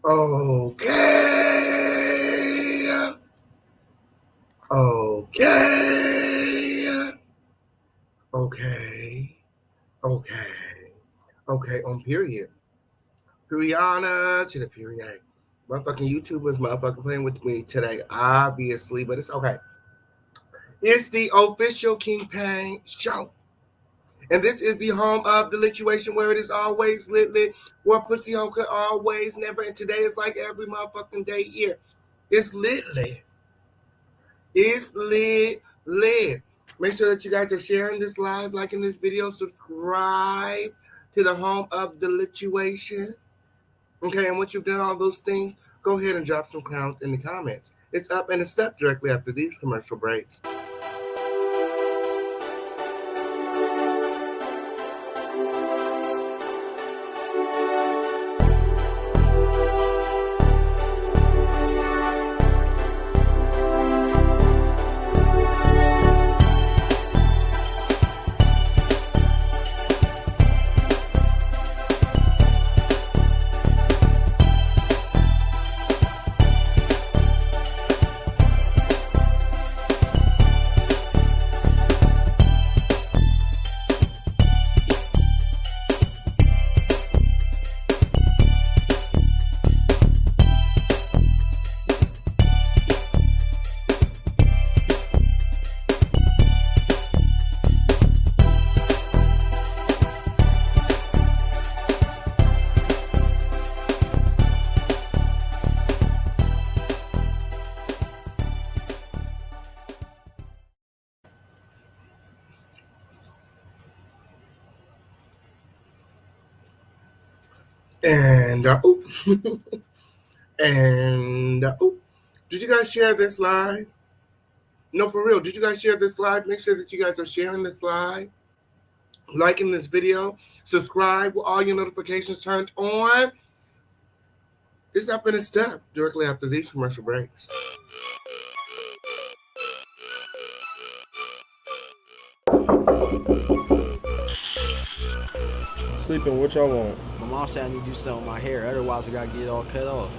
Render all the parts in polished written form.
Okay. Okay. Okay. Okay. Okay. On period. Periana to the period. Motherfucking YouTubers motherfucking playing with me today, obviously, but it's okay. It's the official King Pain show. And this is the home of the lituation where it is always lit. Where pussy home could always never. And today is like every motherfucking day here. It's lit. It's lit. Make sure that you guys are sharing this live, liking this video, subscribe to the home of the lituation. Okay, and once you've done all those things, go ahead and drop some clowns in the comments. It's up and a step directly after these commercial breaks. And did you guys share this live? No, for real. Did you guys share this live? Make sure that you guys are sharing this live, liking this video, subscribe with all your notifications turned on. It's up in a step directly after these commercial breaks. Sleeping, what y'all want? My mom said I need to do something with my hair, otherwise I gotta get it all cut off.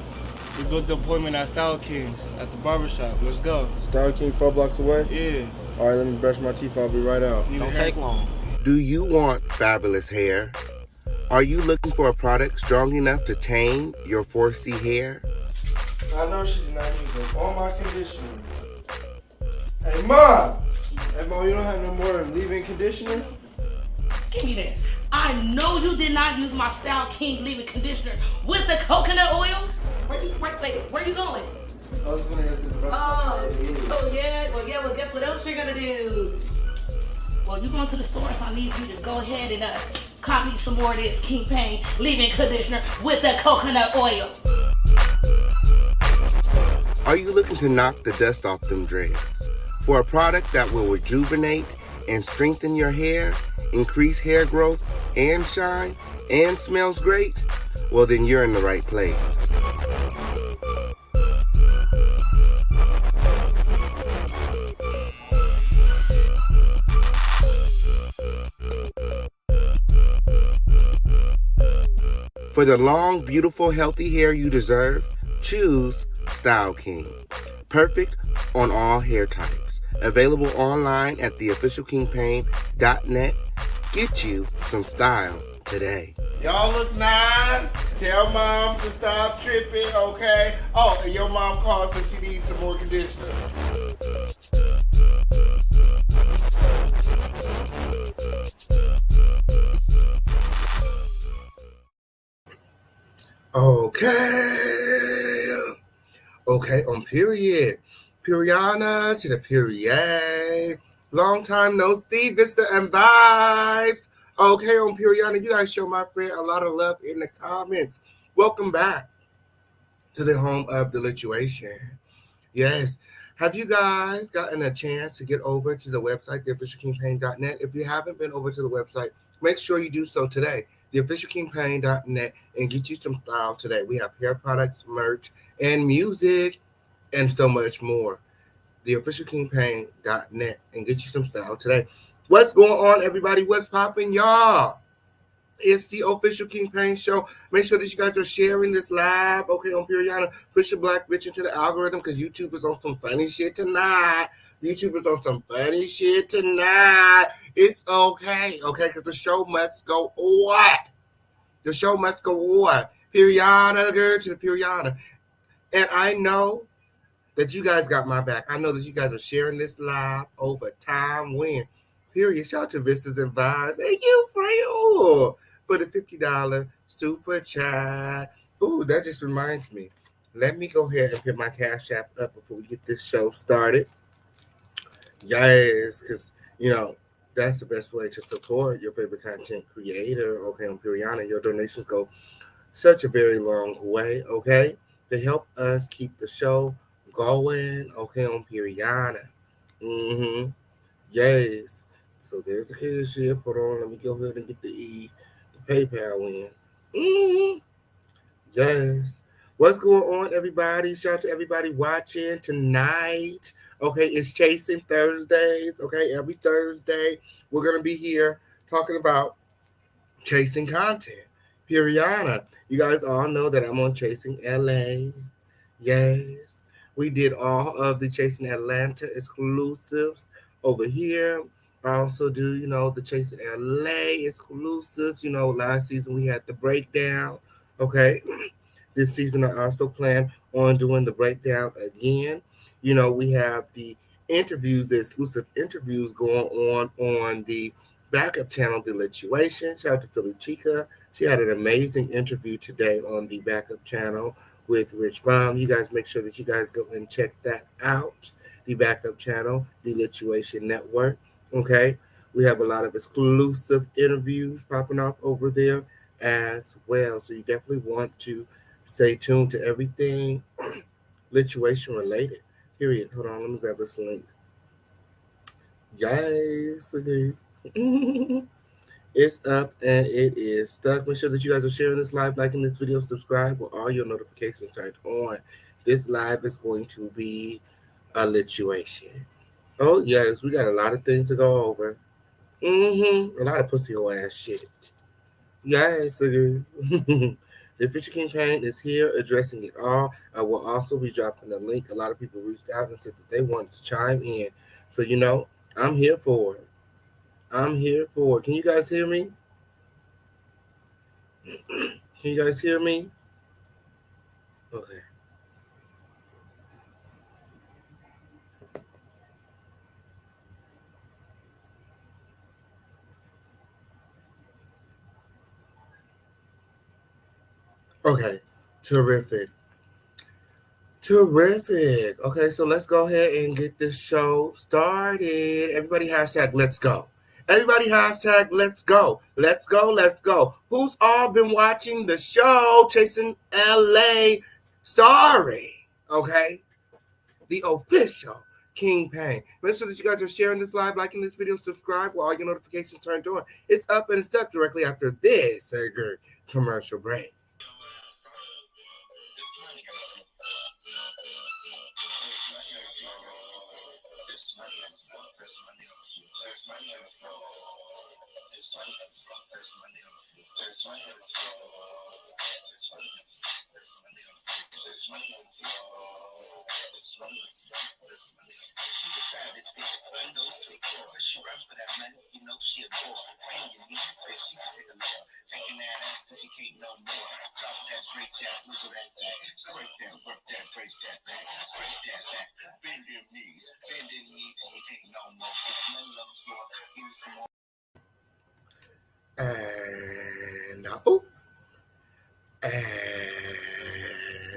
We booked the appointment at Style Kings at the barbershop. Let's go. Style King 4 blocks away? Yeah. All right, let me brush my teeth. I'll be right out. Don't take long. Do you want fabulous hair? Are you looking for a product strong enough to tame your 4C hair? I know she's not using all my conditioner. Hey, Mom! Hey, Mom, you don't have no more leave-in conditioner? Give me that. I know you did not use my Style King leave-in conditioner with the coconut oil. Where you going? I was gonna get to the Well, guess what else you're gonna do? Well, you're going to the store, so I need you to go ahead and copy some more of this King Pain leave-in conditioner with the coconut oil. Are you looking to knock the dust off them dreads? For a product that will rejuvenate and strengthen your hair, increase hair growth and shine, and smells great? Well, then you're in the right place. For the long, beautiful, healthy hair you deserve, choose Style King. Perfect on all hair types. Available online at theofficialkingpain.net. Get you some style today. Y'all look nice. Tell Mom to stop tripping, okay? Oh, and your mom calls and she needs some more conditioner. Okay, on period. Periana to the period. Long time no see, Vista and vibes. Okay, on Periana, you guys show my friend a lot of love in the comments. Welcome back to the home of the lituation. Yes. Have you guys gotten a chance to get over to the website, theofficialkingpain.net? If you haven't been over to the website, make sure you do so today. Theofficialkingpain.net, and get you some style today. We have hair products, merch, and music, and so much more. Theofficialkingpain.net, and get you some style today. What's going on, everybody? What's popping, y'all? It's the Official King Pain Show. Make sure that you guys are sharing this live. Okay, on Periana, push your black bitch into the algorithm, because YouTube is on some funny shit tonight. It's okay, because the show must go on. Periana, girl, to the Periana. And I know that you guys got my back. I know that you guys are sharing this live over time when. Period. Shout out to Vistas and Vibes. Thank you, Freyo, for the $50 super chat. Ooh, that just reminds me. Let me go ahead and put my Cash App up before we get this show started. Yes, because, that's the best way to support your favorite content creator. Okay, on Periana, your donations go such a very long way, okay? To help us keep the show going, okay, on Periana. Yes. So there's the cashier. Hold on, let me go ahead and get the PayPal in. Yes. What's going on, everybody? Shout out to everybody watching tonight. Okay, it's Chasing Thursdays. Okay, every Thursday we're gonna be here talking about chasing content. Periana. You guys all know that I'm on Chasing LA. Yes. We did all of the Chasing Atlanta exclusives over here. I also do, the Chasing LA exclusives. Last season we had the breakdown. Okay. This season I also plan on doing the breakdown again. We have the interviews, the exclusive interviews going on the backup channel, The Lituation. Shout out to Philly Chica. She had an amazing interview today on the backup channel with Rich Baum. You guys make sure that you guys go and check that out. The backup channel, The Lituation Network. Okay, we have a lot of exclusive interviews popping off over there. as well. So you definitely want to stay tuned to everything lituation related. Period. Hold on, let me grab this link. Yes, okay. It's up and it is stuck. Make sure that you guys are sharing this live, liking this video, subscribe with all your notifications turned on. This live is going to be a lituation. Oh yes, we got a lot of things to go over. A lot of pussy hole ass shit. Yes, okay. The Fisher King campaign is here addressing it all. I will also be dropping a link. A lot of people reached out and said that they wanted to chime in. So I'm here for it. I'm here for it. Can you guys hear me? Can you guys hear me? Okay. Okay. Terrific. Terrific. Okay, so let's go ahead and get this show started. Everybody hashtag let's go. Everybody hashtag let's go. Let's go. Let's go. Who's all been watching the show Chasing LA Story? Okay. The official King Pain. Make sure that you guys are sharing this live, liking this video, subscribe with all your notifications turned on. It's up and it's stuck directly after this commercial break.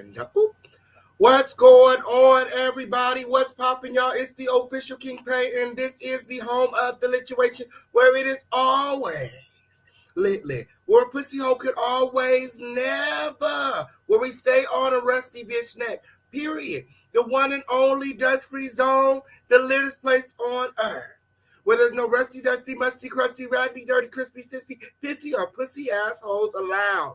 And what's going on, everybody? What's popping, y'all? It's the official King Pay, and this is the home of the lituation, where it is always lit. Where a pussy hole could always never. Where we stay on a rusty bitch neck. Period. The one and only dust-free zone, the littest place on earth. Where there's no rusty, dusty, musty, crusty, raggedy, dirty, crispy, sissy, pissy, or pussy assholes allowed.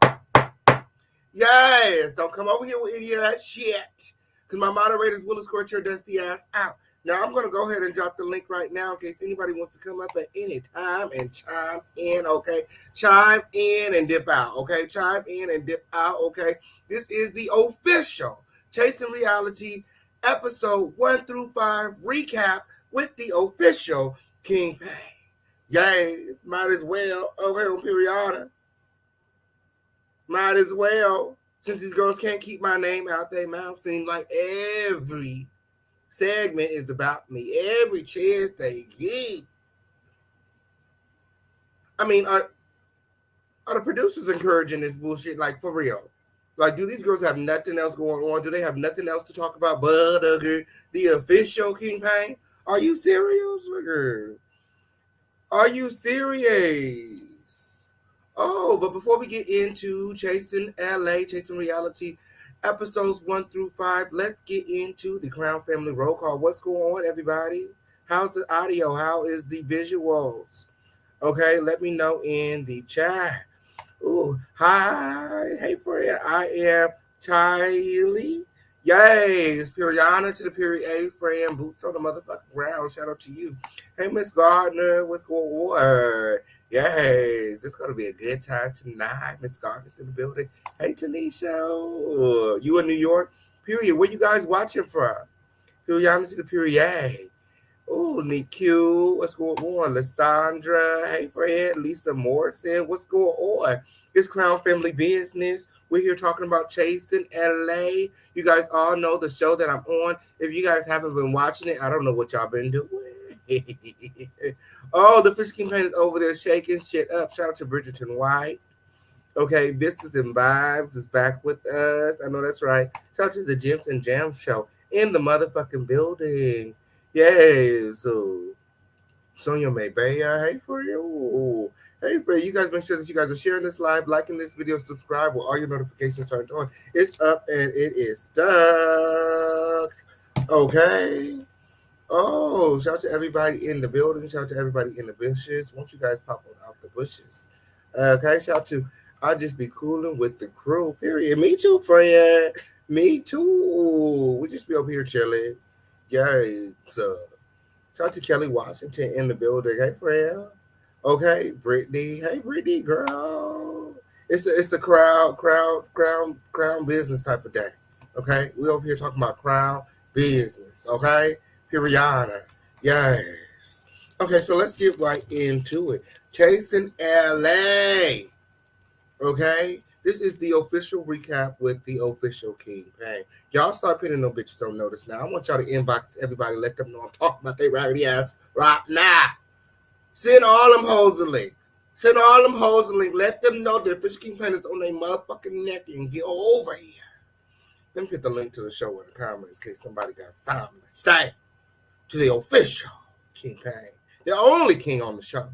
Yes, don't come over here with any of that shit. Because my moderators will escort your dusty ass out. Now, I'm going to go ahead and drop the link right now in case anybody wants to come up at any time and chime in, okay? Chime in and dip out, okay? Chime in and dip out, okay? This is the official Chasing Reality episode 1 through 5 recap with the official King Pay. Yes, might as well. Okay, on Periana. Might as well. Since these girls can't keep my name out their mouth, seems like every segment is about me. Every chance they get. I mean, are the producers encouraging this bullshit? Like, for real? Like, do these girls have nothing else going on? Do they have nothing else to talk about but the official King Pain? Are you serious, nigga? Are you serious? Oh, but before we get into Chasing LA, Chasing Reality, episodes 1 through 5, let's get into the Crown Family roll call. What's going on, everybody? How's the audio? How is the visuals? Okay, let me know in the chat. Ooh, hi. Hey, friend. I am Tylee. Yay, it's Periana to the Period A friend. Boots on the motherfucking ground. Shout out to you. Hey, Miss Gardner. What's going on? Yes, it's going to be a good time tonight. Miss Gardner's in the building. Hey, Tanisha. You in New York? Period. Where you guys watching from? Periana to the Period A. Ooh, NQ, what's going on? Lysandra, hey Fred, Lisa Morrison, what's going on? It's Crown Family Business. We're here talking about Chasing LA. You guys all know the show that I'm on. If you guys haven't been watching it, I don't know what y'all been doing. Oh, the Fish King Pain is over there shaking shit up. Shout out to Bridgerton White. Okay, Business and Vibes is back with us. I know that's right. Shout out to the Gems and Jam show in the motherfucking building. Yay, so Sonia Maybaya, hey for you. Hey, friend, you guys make sure that you guys are sharing this live, liking this video, subscribe with all your notifications turned on. It's up and it is stuck. Okay. Oh, shout out to everybody in the building. Shout out to everybody in the bushes. Won't you guys pop on out the bushes? Okay, shout out to I just be cooling with the crew. Period. Me too, friend. Me too. We just be over here chilling. Yeah. So shout out to Kelly Washington in the building. Hey, friend. Okay, Brittany. Hey, Brittany, girl. It's a crown business type of day. Okay, we over here talking about crown business. Okay, Periana. Yes. Okay, so let's get right into it. Chasing LA. Okay, this is the official recap with the official King Pang. Y'all start putting them bitches on notice now. I want y'all to inbox everybody, let them know I'm talking about their raggedy ass right now. Send all them hoes a link. Send all them hoes a link. Let them know the official King Pang is on their motherfucking neck and get over here. Let me put the link to the show in the comments in case somebody got something to say to the official King Pang. The only king on the show.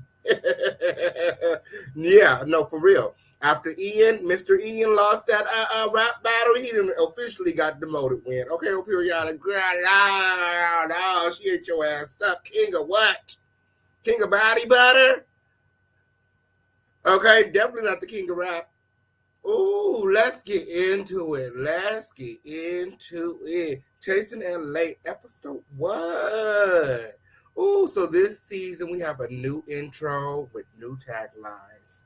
Yeah, no, for real. After Mr. Ian lost that rap battle, he didn't officially got demoted. Win. Okay, Periana, no, she ate your ass up. King of what? King of body butter? Okay, definitely not the king of rap. Ooh, let's get into it. Let's get into it. Chasing LA, episode 1. Ooh, so this season we have a new intro with new taglines.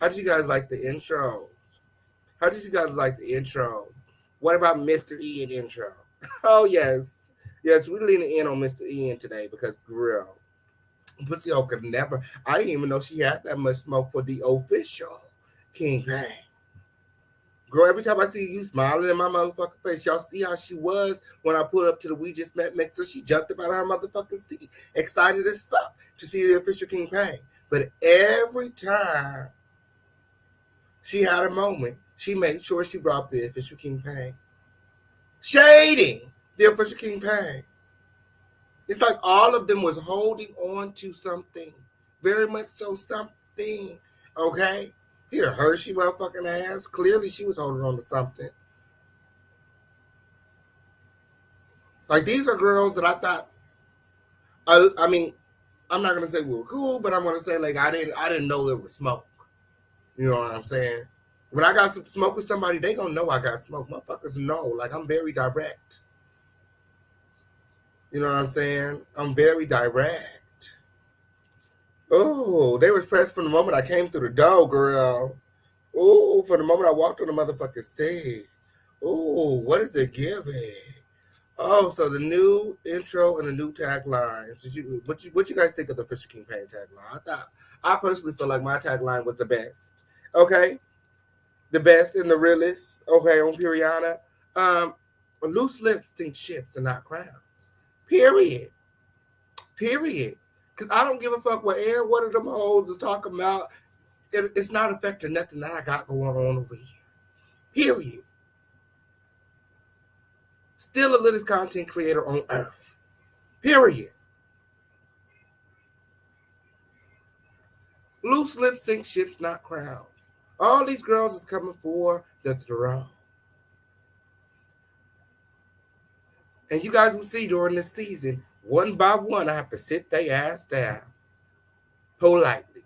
How did you guys like the intros? How did you guys like the intro? What about Mr. Ian intro? Oh, yes. Yes, we're leaning in on Mr. Ian today because, girl, Pussy Hole could never. I didn't even know she had that much smoke for the official King Pang. Girl, every time I see you smiling in my motherfucking face, y'all see how she was when I pulled up to the We Just Met mixer. She jumped up out of her motherfucking seat, excited as fuck to see the official King Pang. But every time she had a moment, she made sure she brought the official King Pang. Shading the official King Pang. It's like all of them was holding on to something. Very much so something. Okay? Here, Hershey motherfucking ass. Clearly she was holding on to something. Like, these are girls that I thought, I mean, I'm not going to say we were cool, but I'm going to say, like, I didn't know there was smoke. You know what I'm saying? When I got some smoke with somebody, they going to know I got smoke. Motherfuckers know. Like, I'm very direct. You know what I'm saying? I'm very direct. Oh, they was pressed from the moment I came through the door, girl. Oh, from the moment I walked on the motherfucking stage. Oh, what is it giving? Oh, so the new intro and the new tagline. What you guys think of the Fisher King Pang tagline? I personally feel like my tagline was the best. Okay, the best and the realest. Okay, on Periana. Loose lips think ships and not crowns. Period. Because I don't give a fuck what every one of them hoes is talking about. It's not affecting nothing that I got going on over here. Period. Still the littest content creator on earth. Period. Loose lips sink ships, not crowns. All these girls is coming for the throne. And you guys will see during this season, one by one, I have to sit their ass down. Politely.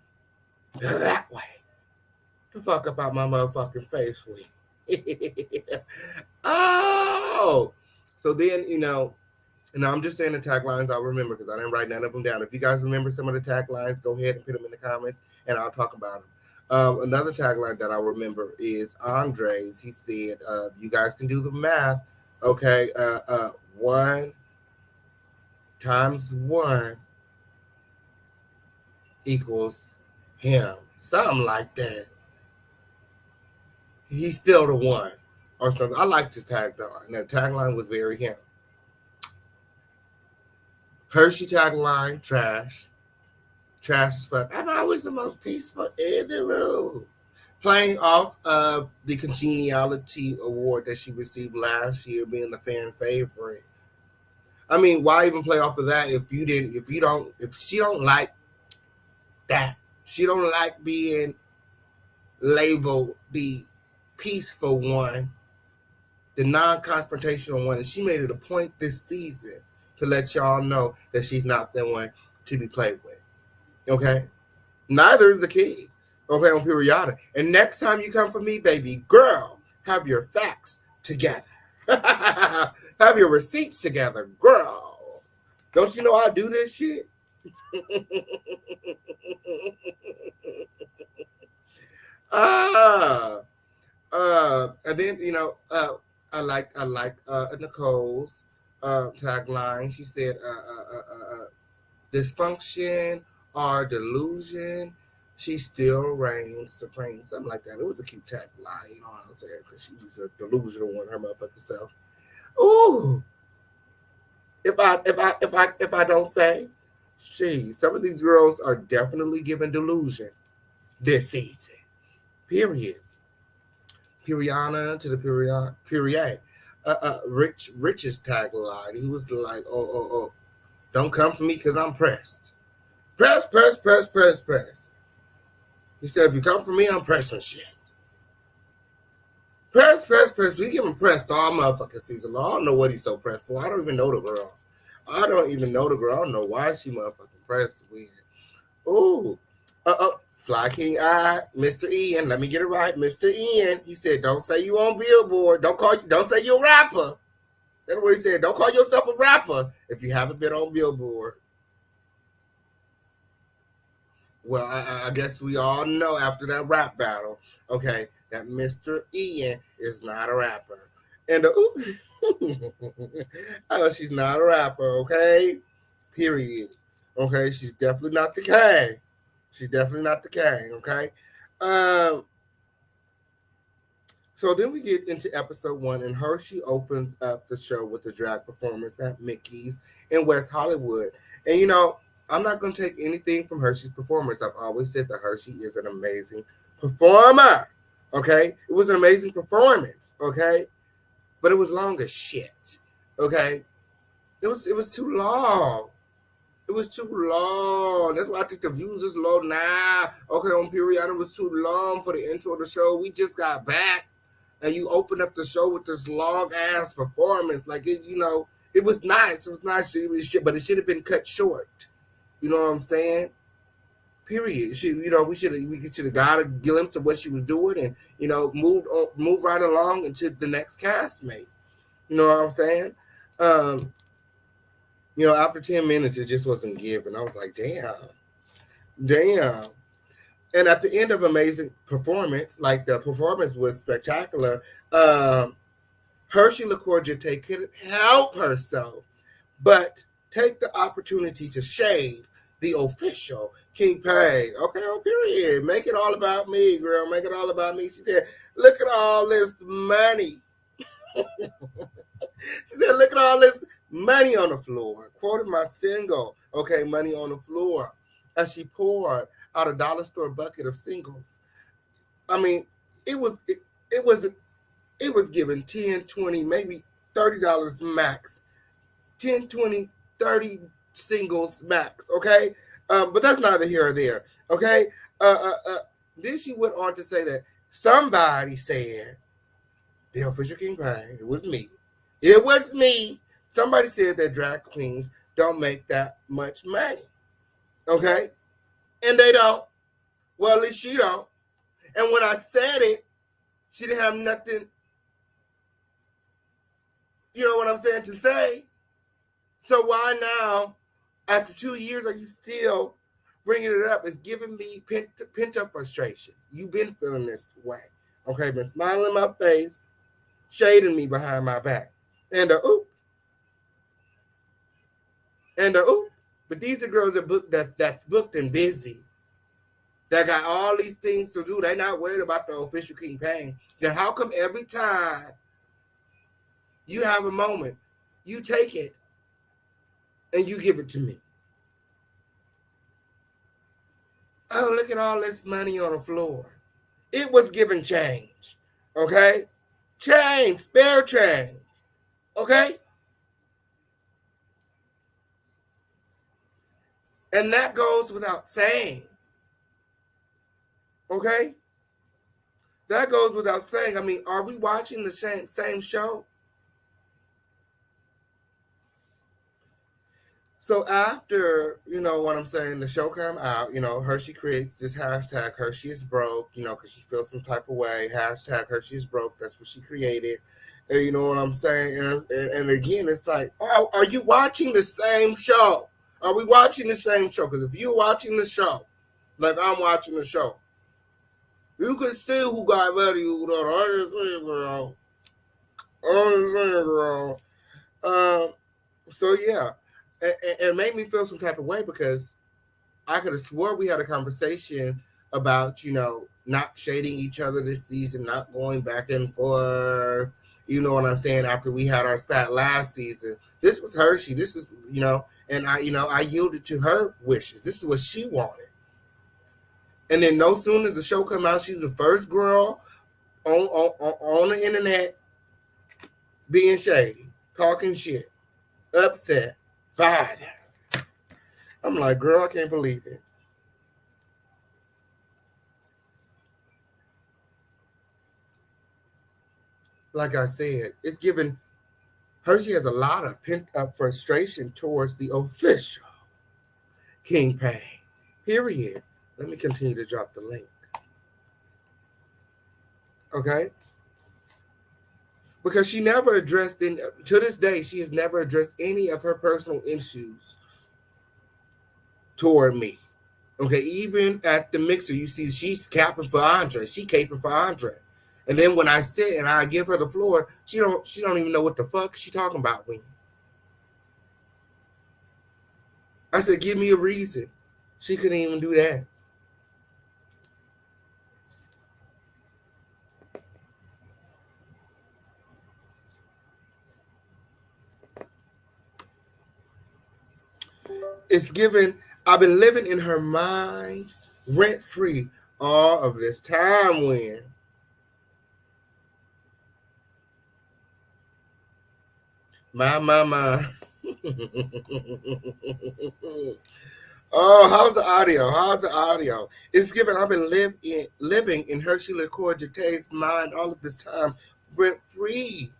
That way. The fuck up out my motherfucking face with. Oh! So then, and I'm just saying the taglines I'll remember because I didn't write none of them down. If you guys remember some of the taglines, go ahead and put them in the comments and I'll talk about them. Another tagline that I remember is Andre's. He said, you guys can do the math. Okay, 1 times 1 equals him. Something like that. He's still the one. Or something. I liked his tagline. The tagline was very him. Hershey tagline, trash. Trash as fuck. I'm always the most peaceful in the room. Playing off of the Congeniality Award that she received last year, being the fan favorite. I mean, why even play off of that if she don't like that? She don't like being labeled the peaceful one, the non-confrontational one, and she made it a point this season to let y'all know that she's not the one to be played with. Okay? Neither is the kid. Okay, on Periodic. And next time you come for me, baby girl, have your facts together. Have your receipts together, girl. Don't you know I do this shit? ah, and then I like Nicole's tagline. She said, "Dysfunction or delusion, she still reigns supreme." Something like that. It was a cute tagline, you know what I'm saying? Because she was a delusional one, her motherfucking self. Ooh, if I don't say, some of these girls are definitely given delusion this season. Period. Periana to the period. Rich's tagline. He was like, oh, don't come for me because I'm pressed. Press, press, press, press, press. He said, if you come for me, I'm pressing shit. Press, press, press. We give him pressed all motherfucking season long. I don't know what he's so pressed for. I don't even know the girl. I don't know why she motherfucking pressed with. Ooh. Fly King Mr. Ian. Let me get it right. Mr. Ian. He said, don't say you on Billboard. Don't say you're a rapper. That's what he said. Don't call yourself a rapper if you haven't been on Billboard. Well, I guess we all know after that rap battle, okay, that Mr. Ian is not a rapper. And she's not a rapper, okay? Period. Okay, she's definitely not the king. She's definitely not the king, okay? So then we get into episode 1, and Hershey opens up the show with a drag performance at Mickey's in West Hollywood. And, you know, I'm not going to take anything from Hershey's performance. I've always said that Hershey is an amazing performer, okay? It was an amazing performance, okay? But it was long as shit, okay? It was too long. It was too long. That's why I think the views is low now. Okay, on Period, it was too long for the intro of the show. We just got back, and you opened up the show with this long-ass performance. Like, it was nice. It was nice, but it should have been cut short. You know what I'm saying? Period. We should have got a glimpse of what she was doing, and move right along into the next castmate. You know what I'm saying? After 10 minutes, it just wasn't given. I was like, damn. And at the end of amazing performance, like the performance was spectacular, Hershey LaCourgette couldn't help herself but take the opportunity to shade the official King Payne. Okay, on Period. Make it all about me, girl. Make it all about me. She said, look at all this money. She said, look at all this money on the floor. Quoted my single, okay, money on the floor, as she poured out a dollar store bucket of singles. I mean, it was given 10, 20, maybe $30 max. 10, 20, 30 singles max, okay? But that's neither here or there, okay? Then she went on to say that somebody said, the official King Payne, it was me. It was me. Somebody said that drag queens don't make that much money, okay? And they don't. Well, at least she don't. And when I said it, she didn't have nothing, you know what I'm saying, to say. So why now, after 2 years, are you still bringing it up? It's giving me pent-up frustration. You've been feeling this way, okay? Been smiling in my face, shading me behind my back. And oop. And oop. But these are girls that's booked and busy. That got all these things to do. They're not worried about the official King Payne. Then how come every time you have a moment, you take it and you give it to me? Oh, look at all this money on the floor. It was given change, okay? Change, spare change, okay? And that goes without saying. Okay? That goes without saying. I mean, are we watching the same show? So after, what I'm saying, the show come out, Hershey creates this hashtag, Hershey is broke, because she feels some type of way, hashtag Hershey is broke. That's what she created. And you know what I'm saying? And again, it's like, oh, are you watching the same show? Are we watching the same show? Because if you're watching the show, like I'm watching the show, you can see who got ready, girl. Girl. So yeah, it made me feel some type of way because I could have swore we had a conversation about, not shading each other this season, not going back and forth. You know what I'm saying? After we had our spat last season, this was Hershey. This is, and I yielded to her wishes. This is what she wanted. And then no sooner as the show come out, she's the first girl on the internet being shady, talking shit, upset, bothered. I'm like, girl, I can't believe it. Like I said, it's given Hershey has a lot of pent up frustration towards the official King Pang. Period. Let me continue to drop the link. Okay? Because she never addressed, to this day, she has never addressed any of her personal issues toward me. Okay, even at the mixer, you see she's capping for Andre. She caping for Andre. And then when I sit and I give her the floor, she don't even know what the fuck she talking about me. I said, give me a reason. She couldn't even do that. It's given, I've been living in her mind rent free all of this time when. My. Oh, how's the audio? How's the audio? It's given, I've been living in Hershey LaCour Jatay's mind all of this time rent free.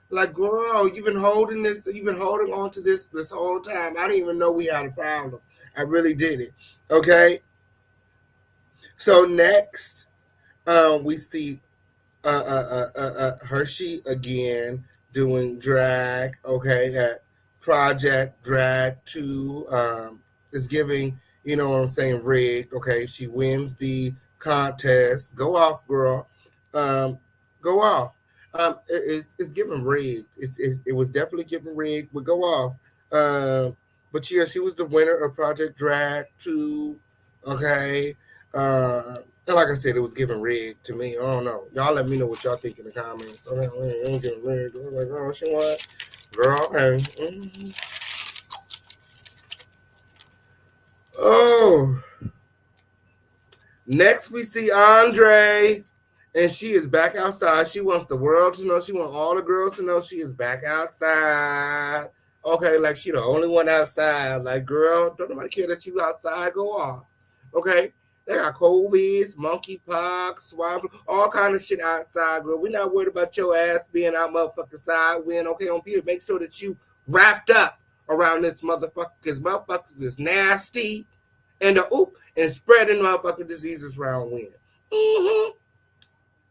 Like, girl, you've been holding on to this whole time. I didn't even know we had a problem. I really didn't. Okay. So next, we see Hershey again doing drag. Okay, at Project Drag 2. Is giving, you know what I'm saying, rigged. Okay, she wins the contest. Go off, girl. Go off. It's giving rigged. It was definitely giving rigged. But go off. But yeah, she was the winner of Project Drag 2. Okay. And like I said, it was giving rigged to me. I don't know. Y'all let me know what y'all think in the comments. Okay, I'm getting rigged. I'm like, oh, she what? Girl, okay. Mm-hmm. Oh. Next, we see Andre, and she is back outside. She wants the world to know. She wants all the girls to know she is back outside. Okay, like she the only one outside. Like, girl, don't nobody care that you outside. Go off. Okay, they got COVIDs, monkeypox, swine flu, all kind of shit outside, girl. We're not worried about your ass being out motherfucking side. When okay, on Peter, make sure that you wrapped up around this motherfucker, because motherfuckers is nasty. And and spreading motherfucking diseases around when. Mm-hmm.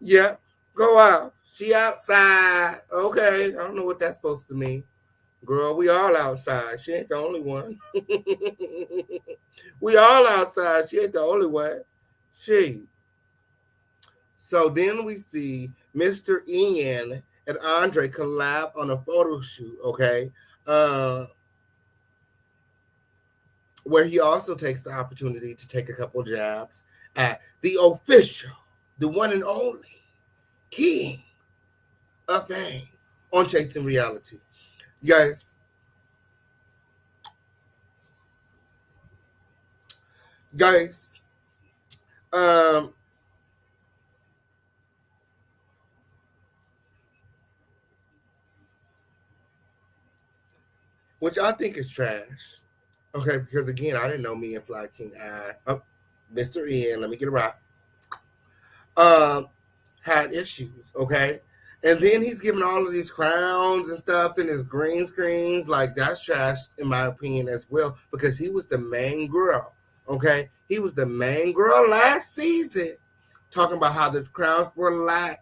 Yeah, go out. She outside. Okay, I don't know what that's supposed to mean. Girl, we all outside. She ain't the only one. We all outside. She ain't the only one. She. So then we see Mr. Ian and Andre collab on a photo shoot, okay? Where he also takes the opportunity to take a couple jabs at the official, the one and only king of fame on Chasing Reality. Guys, which I think is trash. Okay, because again, I didn't know me and Fly King. Mr. Ian, let me get it right. um, had issues, okay? And then he's giving all of these crowns and stuff in his green screens. Like, that's trash, in my opinion, as well, because he was the main girl, okay? He was the main girl last season, talking about how the crowns were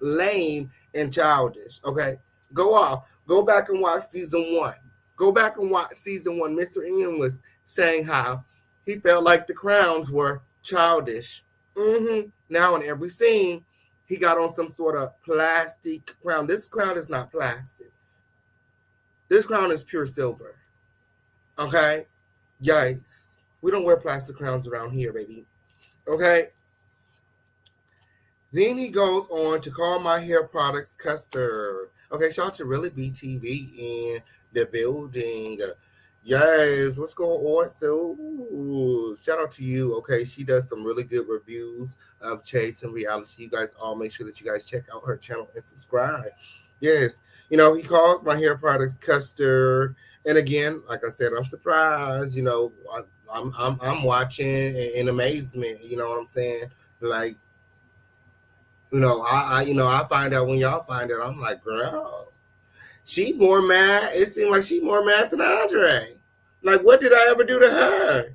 lame and childish, okay? Go off. Go back and watch season 1. Go back and watch season 1. Mr. Ian was saying how he felt like the crowns were childish. Now in every scene, he got on some sort of plastic crown. This crown is not plastic. This crown is pure silver. Okay? Yikes. We don't wear plastic crowns around here, baby. Okay? Then he goes on to call my hair products custard. Okay, shout out to Really BTV in the building. Yes, what's going on? So, shout out to you. Okay, she does some really good reviews of Chase and reality. You guys all make sure that you guys check out her channel and subscribe. Yes, he calls my hair products custard. And again, like I said, I'm surprised. I'm watching in amazement. You know what I'm saying? Like, I find out when y'all find out. I'm like, girl. She more mad. It seemed like she more mad than Audrey. Like, what did I ever do to her?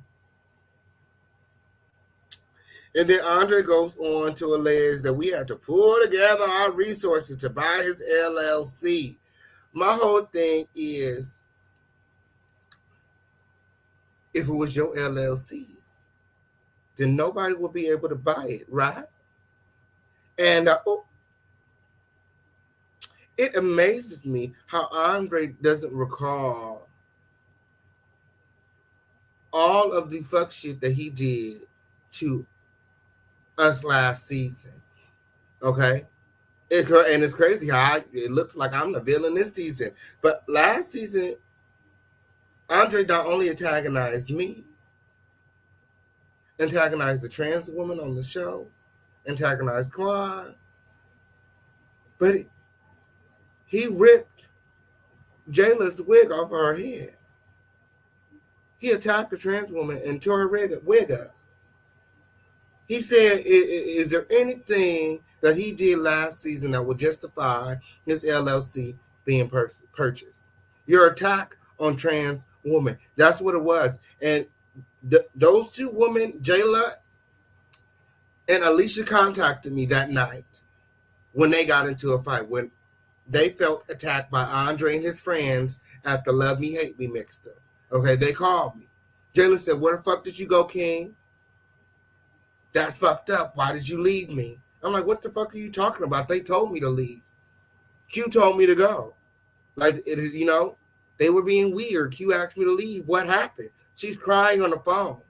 And then Audrey goes on to allege that we had to pull together our resources to buy his LLC. My whole thing is, if it was your LLC, then nobody will be able to buy it, right? And it amazes me how Audrey doesn't recall all of the fuck shit that he did to us last season. Okay? It's crazy how it looks like I'm the villain this season. But last season, Audrey not only antagonized me, antagonized the trans woman on the show, antagonized Quan, but he ripped Jayla's wig off her head. He attacked the trans woman and tore her wig up. He said, is there anything that he did last season that would justify his LLC being purchased? Your attack on trans woman. That's what it was. And those two women, Jayla and Alicia, contacted me that night when they got into a fight, when they felt attacked by Andre and his friends at the Love Me, Hate Me mixed-up. Okay, they called me. Jayla said, where the fuck did you go, King? That's fucked up. Why did you leave me? I'm like, what the fuck are you talking about? They told me to leave. Q told me to go. Like, they were being weird. Q asked me to leave. What happened? She's crying on the phone.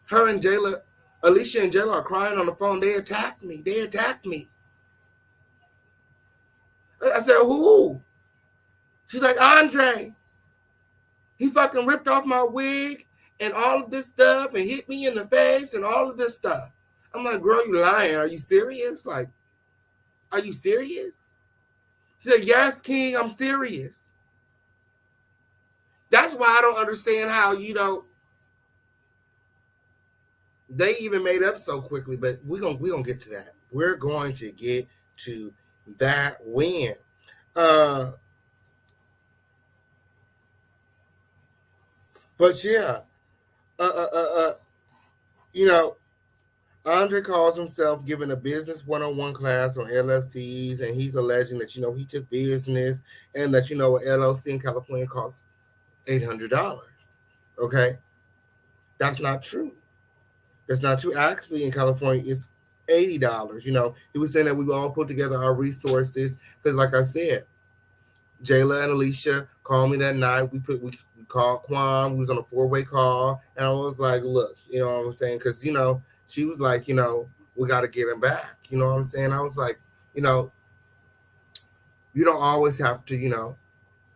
Her and Jayla, Alicia and Jayla are crying on the phone. They attacked me. They attacked me. I said, who? She's like, Andre. He fucking ripped off my wig and all of this stuff and hit me in the face and all of this stuff. I'm like, girl, you lying. Are you serious? Like, are you serious? She said, yes, King, I'm serious. That's why I don't understand how, they even made up so quickly, but we're gonna get to that. We're going to get to that win. But yeah, Andre calls himself giving a business one-on-one class on LLCs, and he's alleging that, he took business and that, an LLC in California costs $800. Okay? That's not true. That's not true. Actually, in California, it's $80. He was saying that we all put together our resources because, like I said, Jayla and Alicia called me that night. We called Quan. We was on a 4-way call, and I was like, look, you know what I'm saying? Because, she was like, we got to get him back. You know what I'm saying? I was like, you don't always have to,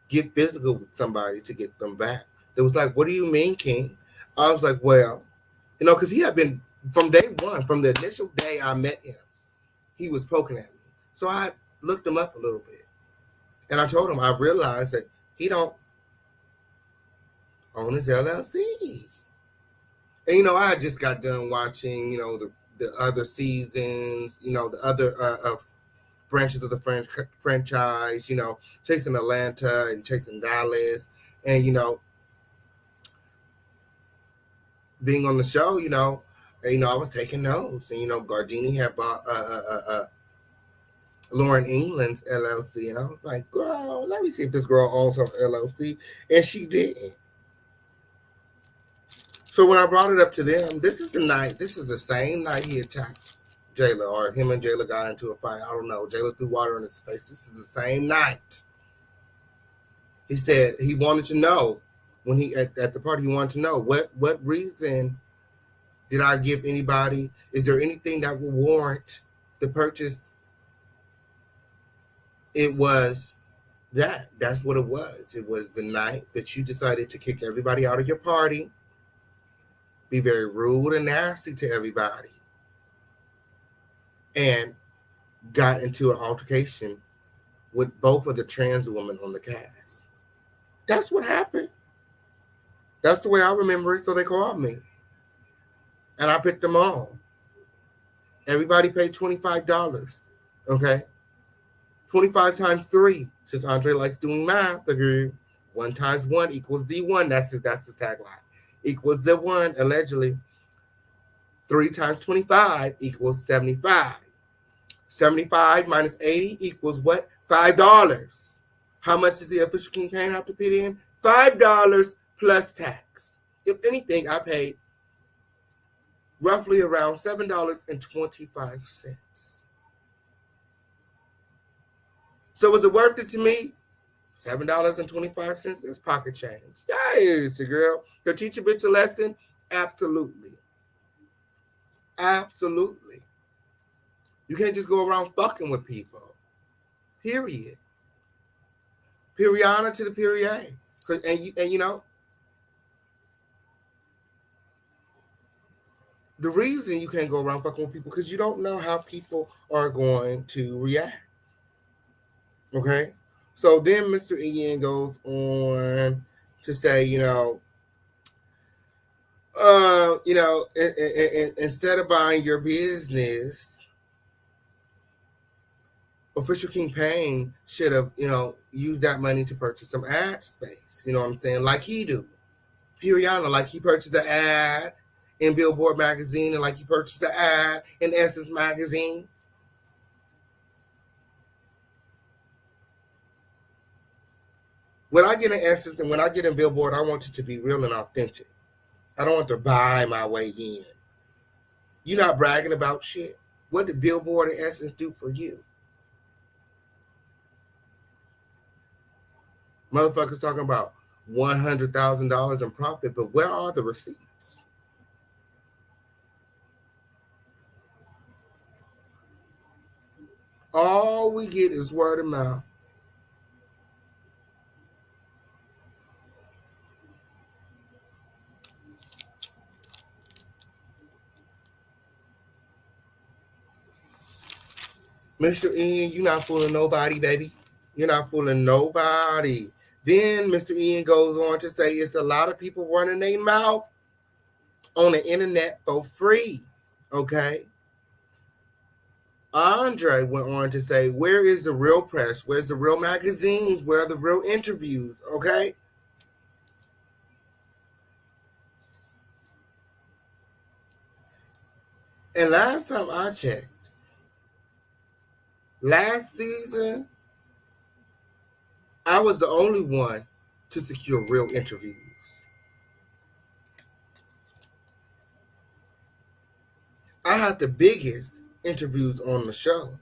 get physical with somebody to get them back. They was like, what do you mean, King? I was like, well, because he had been, from day one, from the initial day I met him, he was poking at me. So I looked him up a little bit. And I told him I realized that he don't own his LLC. And, I just got done watching, the the other seasons, the other branches of the franchise, chasing Atlanta and chasing Dallas, and being on the show, I was taking notes, and Gardini had bought Lauren England's LLC, and I was like, girl, let me see if this girl owns her LLC, and she didn't. So when I brought it up to them, this is the same night he attacked Jayla, or him and Jayla got into a fight. I don't know. Jayla threw water in his face. This is the same night. He said he wanted to know when he at the party. He wanted to know what reason did I give anybody? Is there anything that will warrant the purchase? It was that. That's what it was. It was the night that you decided to kick everybody out of your party, be very rude and nasty to everybody, and got into an altercation with both of the trans women on the cast. That's what happened. That's the way I remember it, so they called me. And I picked them all. Everybody paid $25. Okay? 25 times 3, since Andre likes doing math, agree. 1 times 1 equals the 1. That's his tagline. Equals the 1, allegedly. 3 times 25 equals 75. 75 minus 80 equals what? $5. How much did the official campaign have to put in? $5 plus tax. If anything, I paid roughly around $7.25. So was it worth it to me? $7.25 is pocket change. Yes, girl. Go teach a bitch a lesson? Absolutely. Absolutely. You can't just go around fucking with people. Period. Periana to the period. And the reason you can't go around fucking with people because you don't know how people are going to react. Okay? So then Mr. Ian goes on to say, instead of buying your business, official campaign should have, used that money to purchase some ad space. You know what I'm saying? Like he do. Periana, like he purchased the ad in Billboard magazine, and like he purchased the ad in Essence magazine. When I get in Essence and when I get in Billboard, I want it to be real and authentic. I don't want to buy my way in. You're not bragging about shit. What did Billboard and Essence do for you? Motherfuckers talking about $100,000 in profit, but where are the receipts? All we get is word of mouth. Mr. Ian, you're not fooling nobody, baby. You're not fooling nobody. Then Mr. Ian goes on to say it's a lot of people running their mouth on the internet for free. Okay? Andre went on to say, where is the real press? Where's the real magazines? Where are the real interviews? Okay? And last time I checked, last season, I was the only one to secure real interviews. I had the biggest interviews on the show.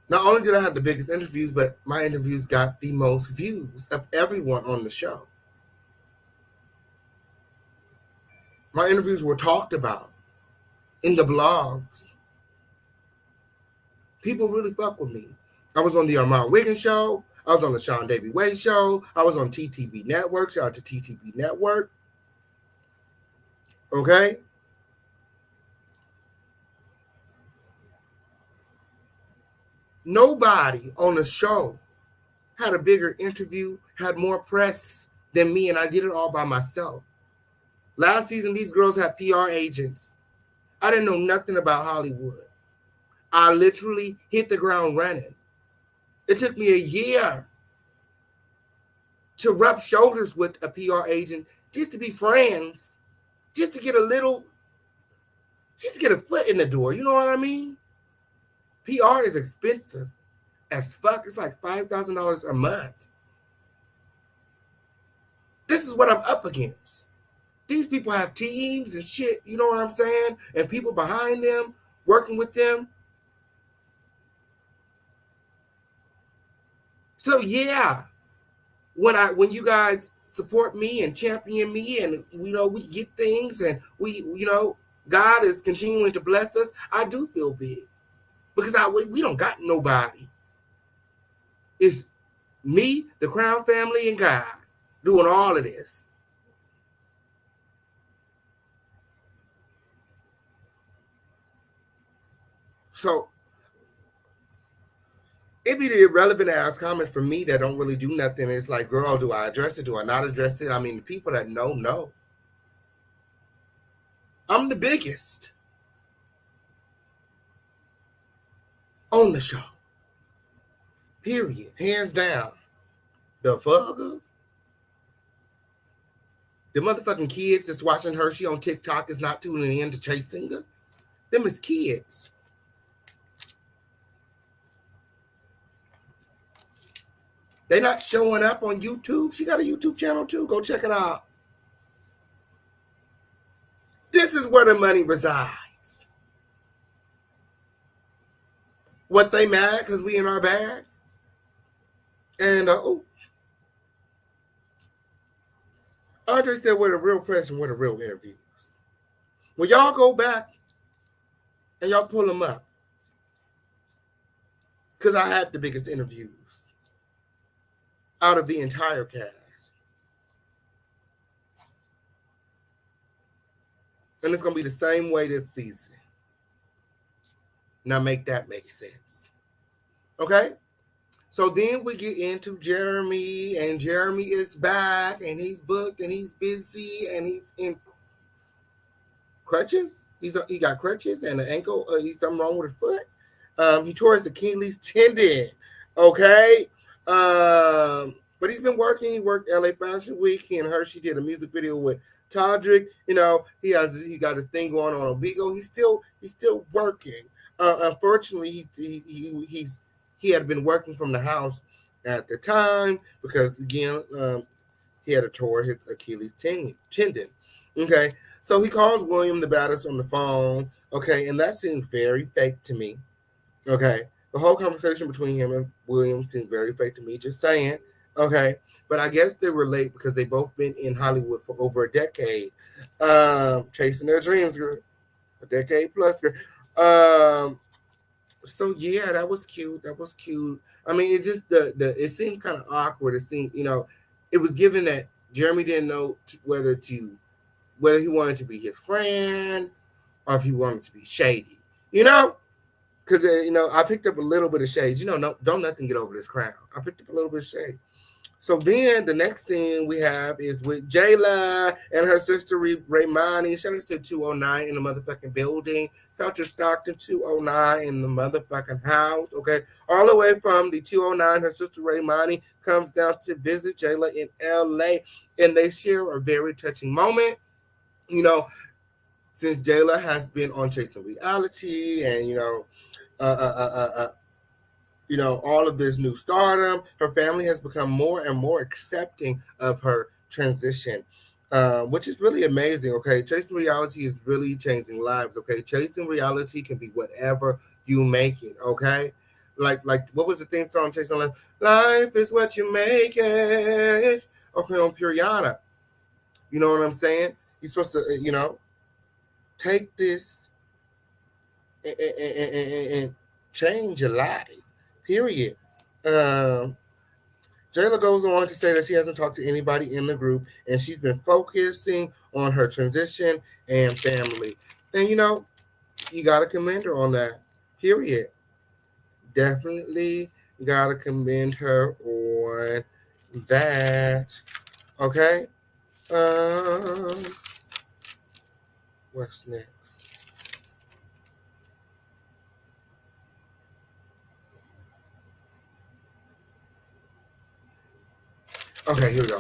Not only did I have the biggest interviews, but my interviews got the most views of everyone on the show. My interviews were talked about in the blogs. People really fuck with me. I was on the Armand Wiggins show. I was on the Sean Davy Way show. I was on TTB Network. Shout out to TTB Network. Okay? Nobody on the show had a bigger interview, had more press than me, and I did it all by myself. Last season, these girls had PR agents. I didn't know nothing about Hollywood. I literally hit the ground running. It took me a year to rub shoulders with a PR agent just to be friends, just to get just to get a foot in the door. You know what I mean? PR is expensive as fuck. It's like $5,000 a month. This is what I'm up against. These people have teams and shit, you know what I'm saying? And people behind them working with them. So yeah, when you guys support me and champion me and we get things and we God is continuing to bless us, I do feel big. Because we don't got nobody. It's me, the Crown family, and God doing all of this. So it be the irrelevant ass comments from me that don't really do nothing. It's like, girl, do I address it? Do I not address it? I mean, the people that know. I'm the biggest on the show. Period. Hands down. The fucker. The motherfucking kids that's watching Hershey on TikTok is not tuning in to chasing her. Them is kids. They not showing up on YouTube. She got a YouTube channel too. Go check it out. This is where the money resides. What they mad because we in our bag? And Audrey said, "We're the real press and we're the real interviews." When y'all go back and y'all pull them up, because I have the biggest interviews out of the entire cast. And it's going to be the same way this season. Now make that make sense. Okay? So then we get into Jeremy, and Jeremy is back, and he's booked, and he's busy, and he's in crutches. He got crutches and an ankle. He's something wrong with his foot. He tore his Achilles tendon. Okay? But he's been working. He worked LA Fashion Week. He and Hershey did a music video with Todrick. He got his thing going on Bigo. He's still working. Unfortunately, he had been working from the house at the time because again he had tore his Achilles tendon. Okay, so he calls William the baddest on the phone. Okay, and that seems very fake to me. Okay, the whole conversation between him and William seems very fake to me. Just saying. Okay, but I guess they relate because they both been in Hollywood for over a decade, chasing their dreams, girl. A decade plus, girl. So yeah, that was cute. I mean, it just it seemed kind of awkward. It seemed, it was given that Jeremy didn't know whether he wanted to be his friend or if he wanted to be shady. Because I picked up a little bit of shade. Don't nothing get over this crown. I picked up a little bit of shade. So then the next scene we have is with Jayla and her sister Raymani. Shout out to 209 in the motherfucking building. Shout out to Stockton 209 in the motherfucking house. Okay. All the way from the 209, her sister Raymani comes down to visit Jayla in LA. And they share a very touching moment. Since Jayla has been on Chasing Reality and, all of this new stardom, her family has become more and more accepting of her transition, which is really amazing. Okay, Chasing Reality is really changing lives. Okay, Chasing Reality can be whatever you make it. Okay, like what was the theme song? Chasing Life. Life is what you make it. Okay, on Puriana. You know what I'm saying? You're supposed to, take this and change your life. Period. Jayla goes on to say that she hasn't talked to anybody in the group and she's been focusing on her transition and family. And you gotta commend her on that. Period. Definitely gotta commend her on that. Okay. What's next? Okay, here we go.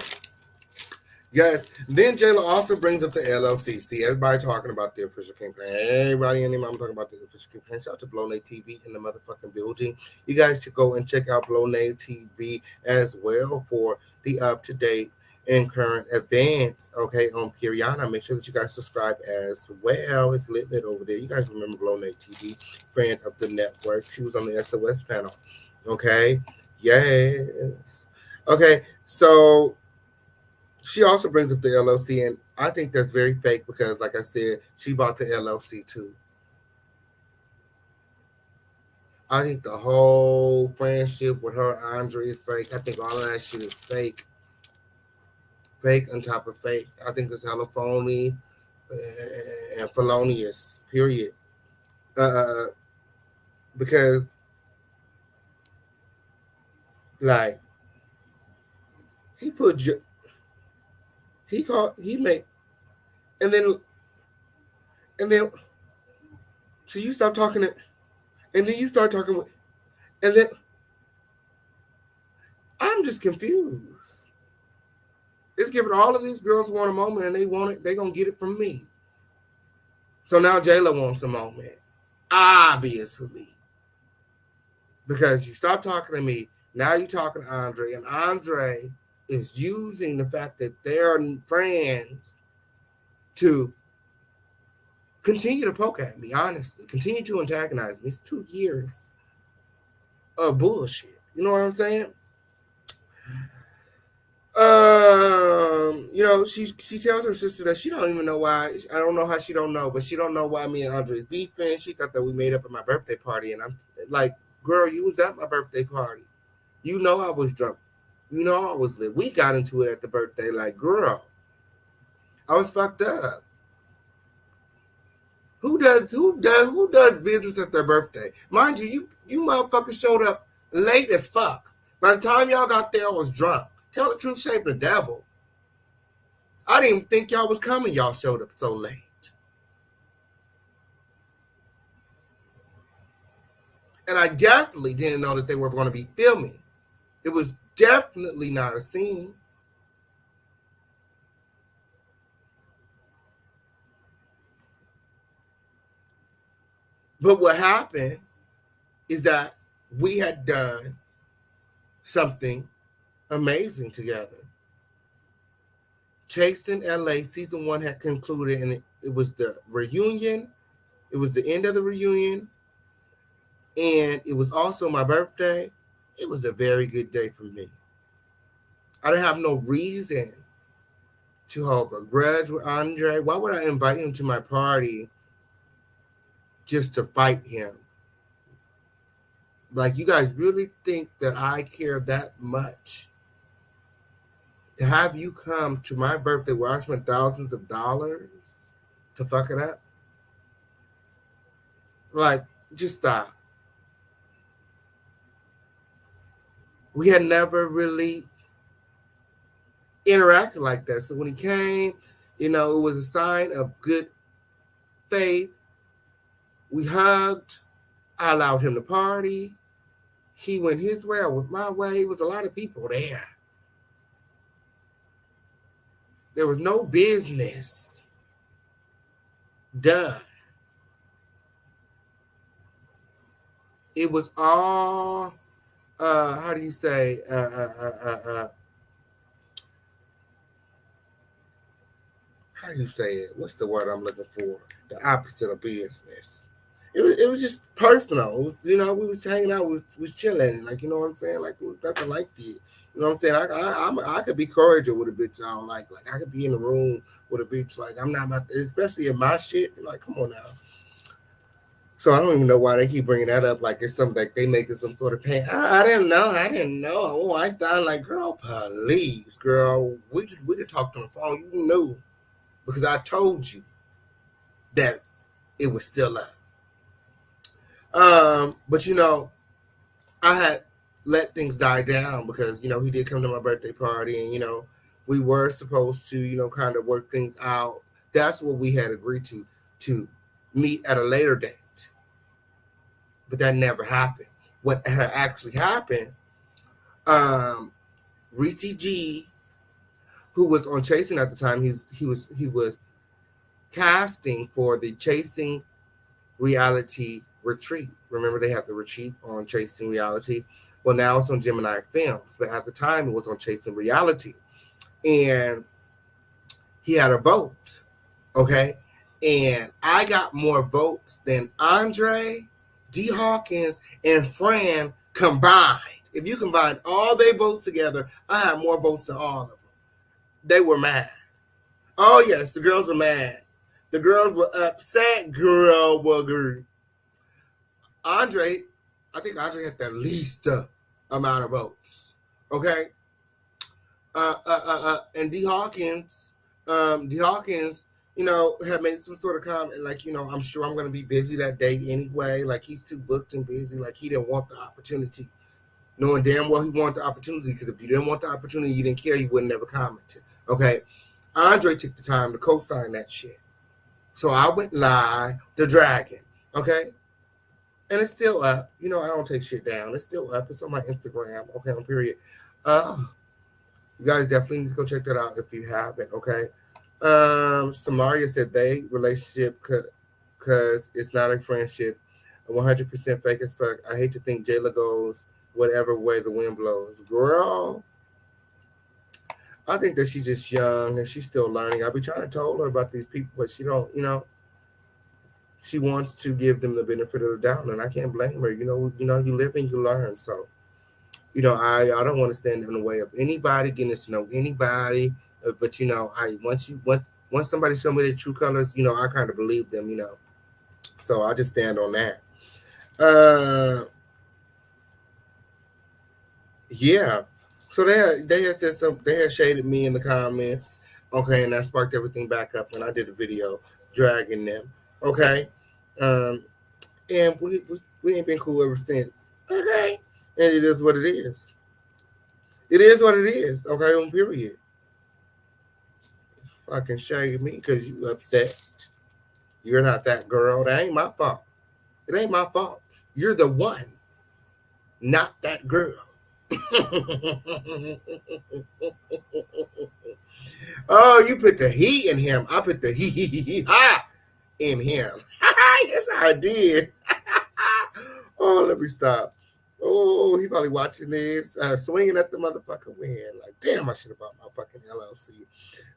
Yes. Then Jayla also brings up the LLC. See, everybody talking about the official campaign. Everybody in the mom talking about the official campaign. Shout out to Blow TV in the motherfucking building. You guys should go and check out Blow TV as well for the up-to-date and current events. Okay, on Periana. Make sure that you guys subscribe as well. It's lit over there. You guys remember Blow TV, friend of the network. She was on the SOS panel. Okay. Yes. Okay, so she also brings up the LLC, and I think that's very fake because, like I said, she bought the LLC too. I think the whole friendship with her, Audrey, is fake. I think all of that shit is fake. Fake on top of fake. I think it's hella phony and felonious, period. Because, like, he put, he called, he made, and then, so you stop talking to, and then you start talking with, and then, I'm just confused. It's giving all of these girls want a moment and they want it, they gonna get it from me. So now Jayla wants a moment. Obviously. Because you stop talking to me, now you talking to Andre, and Andre is using the fact that they're friends to continue to poke at me, honestly. Continue to antagonize me. It's 2 years of bullshit. You know what I'm saying? She tells her sister that she don't even know why. I don't know how she don't know, but she don't know why me and Audrey is beefing. She thought that we made up at my birthday party, and I'm like, girl, you was at my birthday party. You know I was drunk. You know I was lit. We got into it at the birthday. Like, girl, I was fucked up. Who does business at their birthday? Mind you, you motherfuckers showed up late as fuck. By the time y'all got there, I was drunk. Tell the truth, shame the devil. I didn't even think y'all was coming. Y'all showed up so late. And I definitely didn't know that they were going to be filming. It was definitely not a scene. But what happened is that we had done something amazing together. Chasing LA season 1 had concluded, and it was the reunion. It was the end of the reunion, and it was also my birthday. It was a very good day for me. I didn't have no reason to hold a grudge with Andre. Why would I invite him to my party just to fight him? Like, you guys really think that I care that much to have you come to my birthday where I spent thousands of dollars to fuck it up? Like, just stop. We had never really interacted like that. So when he came, it was a sign of good faith. We hugged. I allowed him to party. He went his way, I went my way. It was a lot of people there. There was no business done. It was all, how do you say, how do you say it? What's the word I'm looking for? The opposite of business. It was just personal. It was, we was hanging out, we was chilling, like, you know what I'm saying? Like, it was nothing like that. You know what I'm saying? I could be cordial with a bitch I don't like. Like, I could be in the room with a bitch, like, I'm not about to, especially in my shit. Like, come on now. So I don't even know why they keep bringing that up, like it's something like they making some sort of pain. I didn't know. Oh, I thought, like, girl, please, girl. We didn't talk on the phone. You knew because I told you that it was still up. But I had let things die down because he did come to my birthday party, and we were supposed to kind of work things out. That's what we had agreed to meet at a later date, but that never happened. What had actually happened, Reese G who was on Chasing at the time. He was casting for the Chasing Reality Retreat. Remember, they had the retreat on Chasing Reality. Well, now it's on Gemini Films, but at the time it was on Chasing Reality, and he had a vote. Okay, and I got more votes than Andre, D. Hawkins, and Fran combined. If you combine all their votes together, I had more votes than all of them. They were mad. Oh yes, the girls were mad. The girls were upset. Girl wugger. Andre, I think Andre had the least amount of votes. Okay. And D. Hawkins, had made some sort of comment like, I'm sure I'm going to be busy that day anyway. Like, he's too booked and busy. Like, he didn't want the opportunity. Knowing damn well he wanted the opportunity, because if you didn't want the opportunity, you didn't care, you would never commented. Okay. Andre took the time to co-sign that shit. So I went live, the dragon. Okay. And it's still up. I don't take shit down. It's still up. It's on my Instagram. Okay, on period. You guys definitely need to go check that out if you haven't. Okay. Samaria said they relationship because it's not a friendship. 100% fake as fuck. I hate to think Jayla goes whatever way the wind blows. Girl, I think that she's just young and she's still learning. I'll be trying to tell her about these people, but she don't, she wants to give them the benefit of the doubt, and I can't blame her. You live and you learn. So, I don't want to stand in the way of anybody getting to know anybody. But once somebody show me their true colors, I kind of believe them. So I just stand on that. Yeah. So they had said they had shaded me in the comments. Okay, and that sparked everything back up when I did a video dragging them. Okay. And we ain't been cool ever since. Okay. And it is what it is. It is what it is. Okay, on period. Fucking shade me because you upset. You're not that girl. That ain't my fault. It ain't my fault. You're the one, not that girl. Oh, you put the he in him. I put the he in him. Yes, I did. Oh, let me stop. Oh, he probably watching this, swinging at the motherfucking wind. Like, damn, I should have bought my fucking LLC.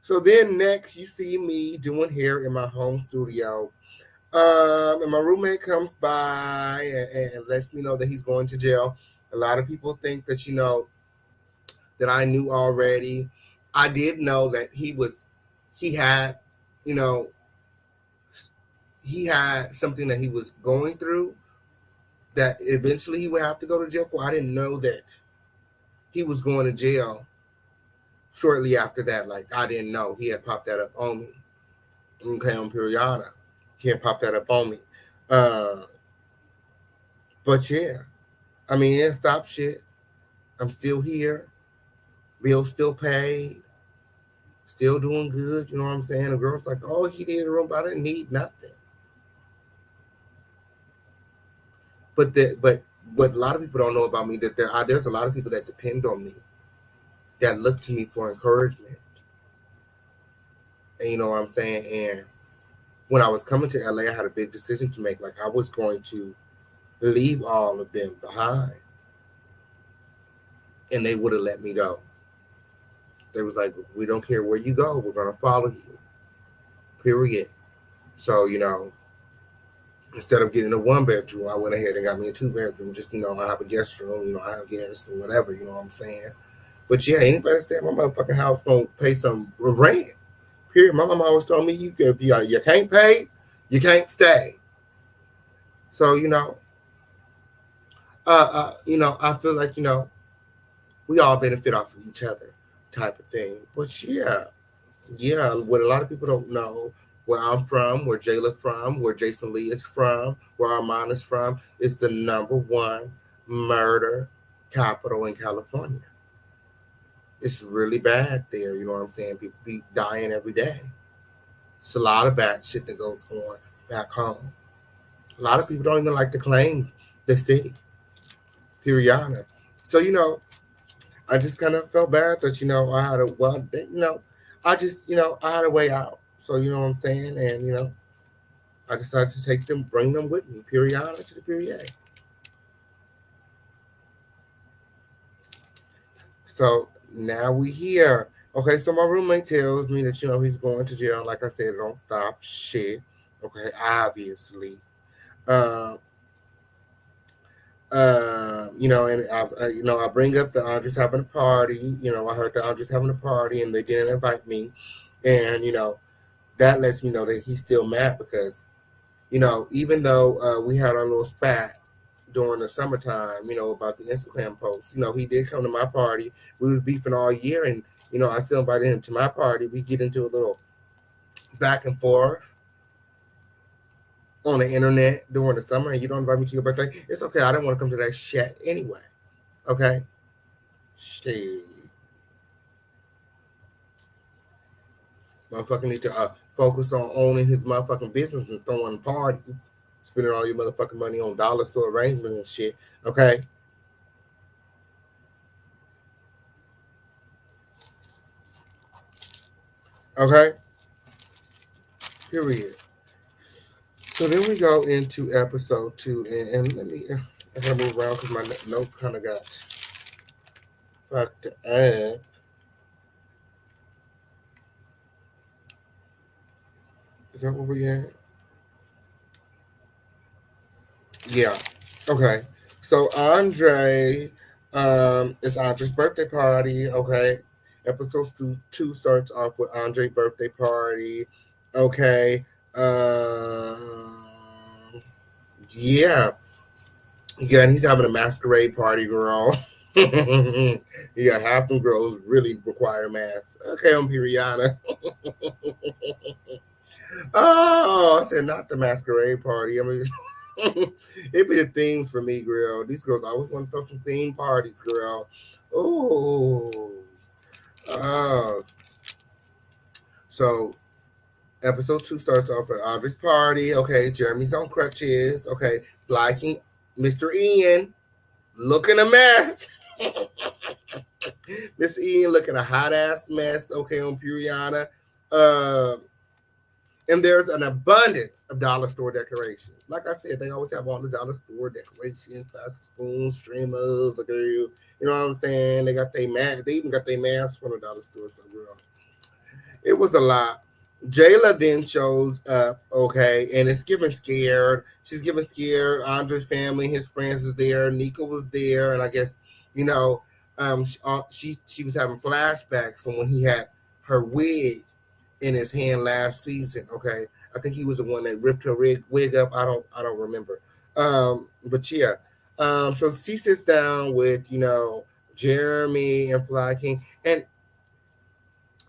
So then next, you see me doing hair in my home studio. And my roommate comes by and lets me know that he's going to jail. A lot of people think that, that I knew already. I did know that he had something that he was going through that eventually he would have to go to jail for. I didn't know that he was going to jail shortly after that. Like, I didn't know. He had popped that up on me. Okay, on Piriana. He had popped that up on me. But yeah. I mean, it stopped shit. I'm still here. Bills still paid. Still doing good. You know what I'm saying? The girl's like, oh, he did a room, but I didn't need nothing. But what a lot of people don't know about me, that there's a lot of people that depend on me, that look to me for encouragement. And you know what I'm saying? And when I was coming to LA, I had a big decision to make. Like, I was going to leave all of them behind. And they would have let me go. They was like, we don't care where you go. We're going to follow you. Period. So, instead of getting a 1-bedroom, I went ahead and got me a 2-bedroom. Just, I have a guest room, I have guests or whatever, you know what I'm saying? But yeah, anybody stay at my motherfucking house gonna pay some rent. Period. My mama always told me, if you can't pay, you can't stay. So, I feel like, we all benefit off of each other type of thing. But yeah, what a lot of people don't know, where I'm from, where Jayla from, where Jason Lee is from, where Armand is from, is the #1 murder capital in California. It's really bad there, you know what I'm saying? People be dying every day. It's a lot of bad shit that goes on back home. A lot of people don't even like to claim the city. Piriana. So, I just kind of felt bad that, I had I just, I had a way out. So, you know what I'm saying? And, I decided to take them, bring them with me, Periana to the period. So now we here. Okay, so my roommate tells me that, he's going to jail. Like I said, it don't stop shit. Okay, obviously. Um, and I bring up the Andres having a party. I heard the Andres having a party, and they didn't invite me, and that lets me know that he's still mad because even though we had our little spat during the summertime, about the Instagram post, he did come to my party. We was beefing all year, and I still invited him to my party. We get into a little back and forth on the internet during the summer, and you don't invite me to your birthday. It's okay. I didn't want to come to that shit anyway. Okay. Shit. Motherfucker need to focus on owning his motherfucking business and throwing parties, spending all your motherfucking money on dollar store arrangements and shit. Okay. Okay. Period. So then we go into episode 2, and let me. I gotta move around because my notes kind of got fucked up. Is that where we at? Yeah. Okay. So it's Andre's birthday party. Okay. Episode two starts off with Andre's birthday party. Okay. Yeah. Yeah, and he's having a masquerade party, girl. Yeah, half them girls really require masks. Okay, I'm Piriana. Oh, I said not the masquerade party. I mean, it'd be the themes for me, girl. These girls always want to throw some theme parties, girl. Oh, uh, so episode 2 starts off at Audrey's party. Okay, Jeremy's on crutches. Okay, liking Mr. Ian looking a mess. Mr. Ian looking a hot ass mess. Okay, on Puriana. And there's an abundance of dollar store decorations. Like I said, they always have all the dollar store decorations, plastic spoons, streamers, you know what I'm saying? They got their mask. They even got their masks from the dollar store. So, girl, it was a lot. Jayla then shows up, okay, and it's giving scared. She's giving scared. Andre's family, his friends is there. Nika was there, and I guess she was having flashbacks from when he had her wig in his hand last season. Okay, I think he was the one that ripped her wig up. I don't remember. But yeah. So she sits down with Jeremy and Fly King, and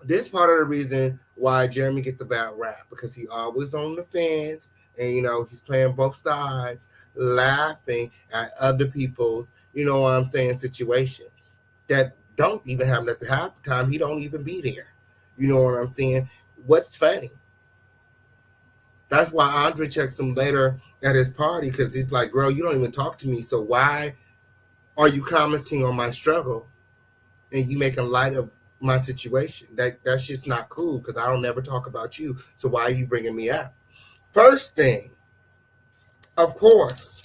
this part of the reason why Jeremy gets a bad rap because he always on the fence, and he's playing both sides, laughing at other people's what I'm saying situations that don't even have nothing half the time. He don't even be there. You know what I'm saying? What's funny? That's why Andre checks him later at his party because he's like, girl, you don't even talk to me. So why are you commenting on my struggle and you making light of my situation? That's just not cool because I don't never talk about you. So why are you bringing me up? First thing, of course,